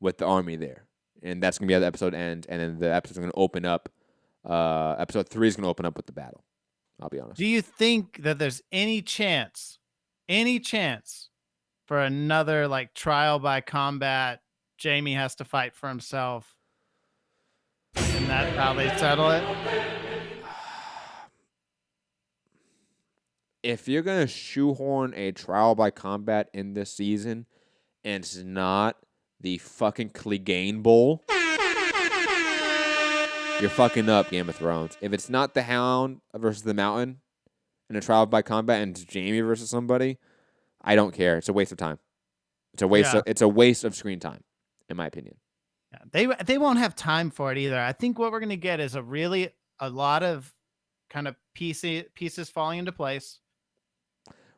with the army there. And that's going to be how the episode ends. And then the episode's going to open up. Episode 3 is going to open up with the battle. I'll be honest. Do you think that there's any chance for another like trial by combat? Jaime has to fight for himself. And that's how they settle it? If you're going to shoehorn a trial by combat in this season and it's not the fucking Clegane Bowl, you're fucking up, Game of Thrones. If it's not the Hound versus the Mountain in a trial by combat and it's Jaime versus somebody, I don't care. It's a waste of time. It's a waste. It's a waste of screen time, in my opinion. Yeah, they won't have time for it either. I think what we're gonna get is a lot of kind of pieces falling into place.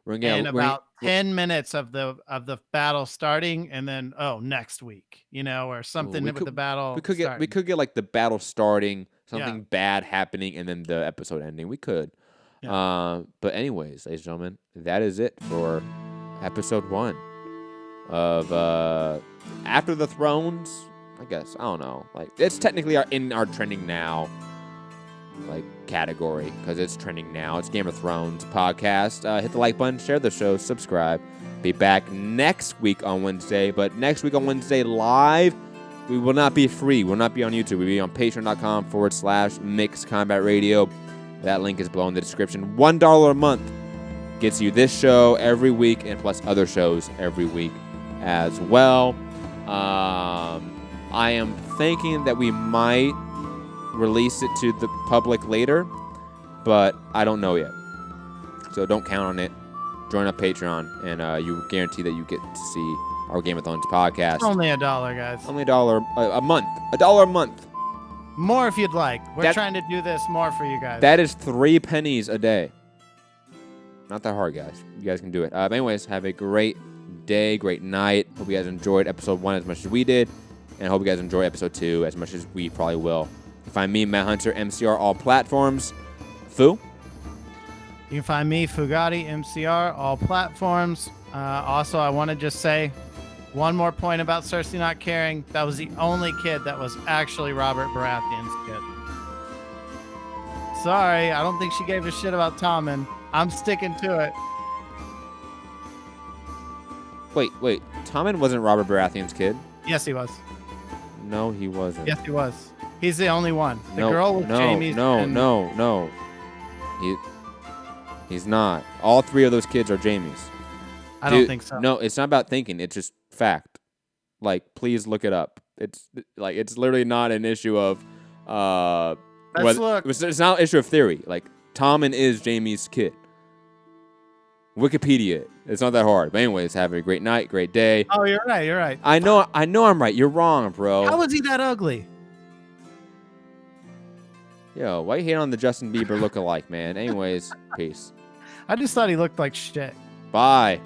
We're gonna get about 10 minutes of the battle starting, and then next week, or something with the battle. We could get like the battle starting, something bad happening, and then the episode ending. We could. Yeah. But anyways, ladies and gentlemen, that is it for episode 1 of After the Thrones. I guess I don't know. Like it's technically in our trending now like category because it's trending now. It's Game of Thrones podcast. Hit the like button, share the show, subscribe. Be back next week on Wednesday, but next week on Wednesday live, we will not be free. We'll not be on YouTube. We'll be on patreon.com/Mixed Combat Radio. That link is below in the description. $1 a month gets you this show every week and plus other shows every week as well. I am thinking that we might release it to the public later, but I don't know yet. So don't count on it. Join up Patreon, and you guarantee that you get to see our Game of Thrones podcast. It's only $1, guys. Only $1 a month. $1 a month. More if you'd like. We're trying to do this more for you guys. That is 3 pennies a day. Not that hard, guys. You guys can do it. But anyways, have a great day, great night. Hope you guys enjoyed episode 1 as much as we did, and I hope you guys enjoy episode 2 as much as we probably will. You can find me, Matt Hunter, MCR, all platforms. Fu? You can find me, Fugatti, MCR, all platforms. Also, I want to just say one more point about Cersei not caring. That was the only kid that was actually Robert Baratheon's kid. Sorry, I don't think she gave a shit about Tommen. I'm sticking to it. Wait. Tommen wasn't Robert Baratheon's kid? Yes, he was. No, he wasn't. Yes, he was. He's the only one. The girl with Jaime's. No. He's not. All 3 of those kids are Jaime's. I don't think so. No, it's not about thinking. It's just fact. Like, please look it up. It's literally not an issue of. Let's look. It's not an issue of theory. Like, Tommen is Jaime's kid. Wikipedia it. It's not that hard. But anyways, have a great night, great day. Oh, you're right. I know I'm right. You're wrong, bro. How was he that ugly? Yo, why you hating on the Justin Bieber look-alike, man? Anyways, peace. I just thought he looked like shit. Bye.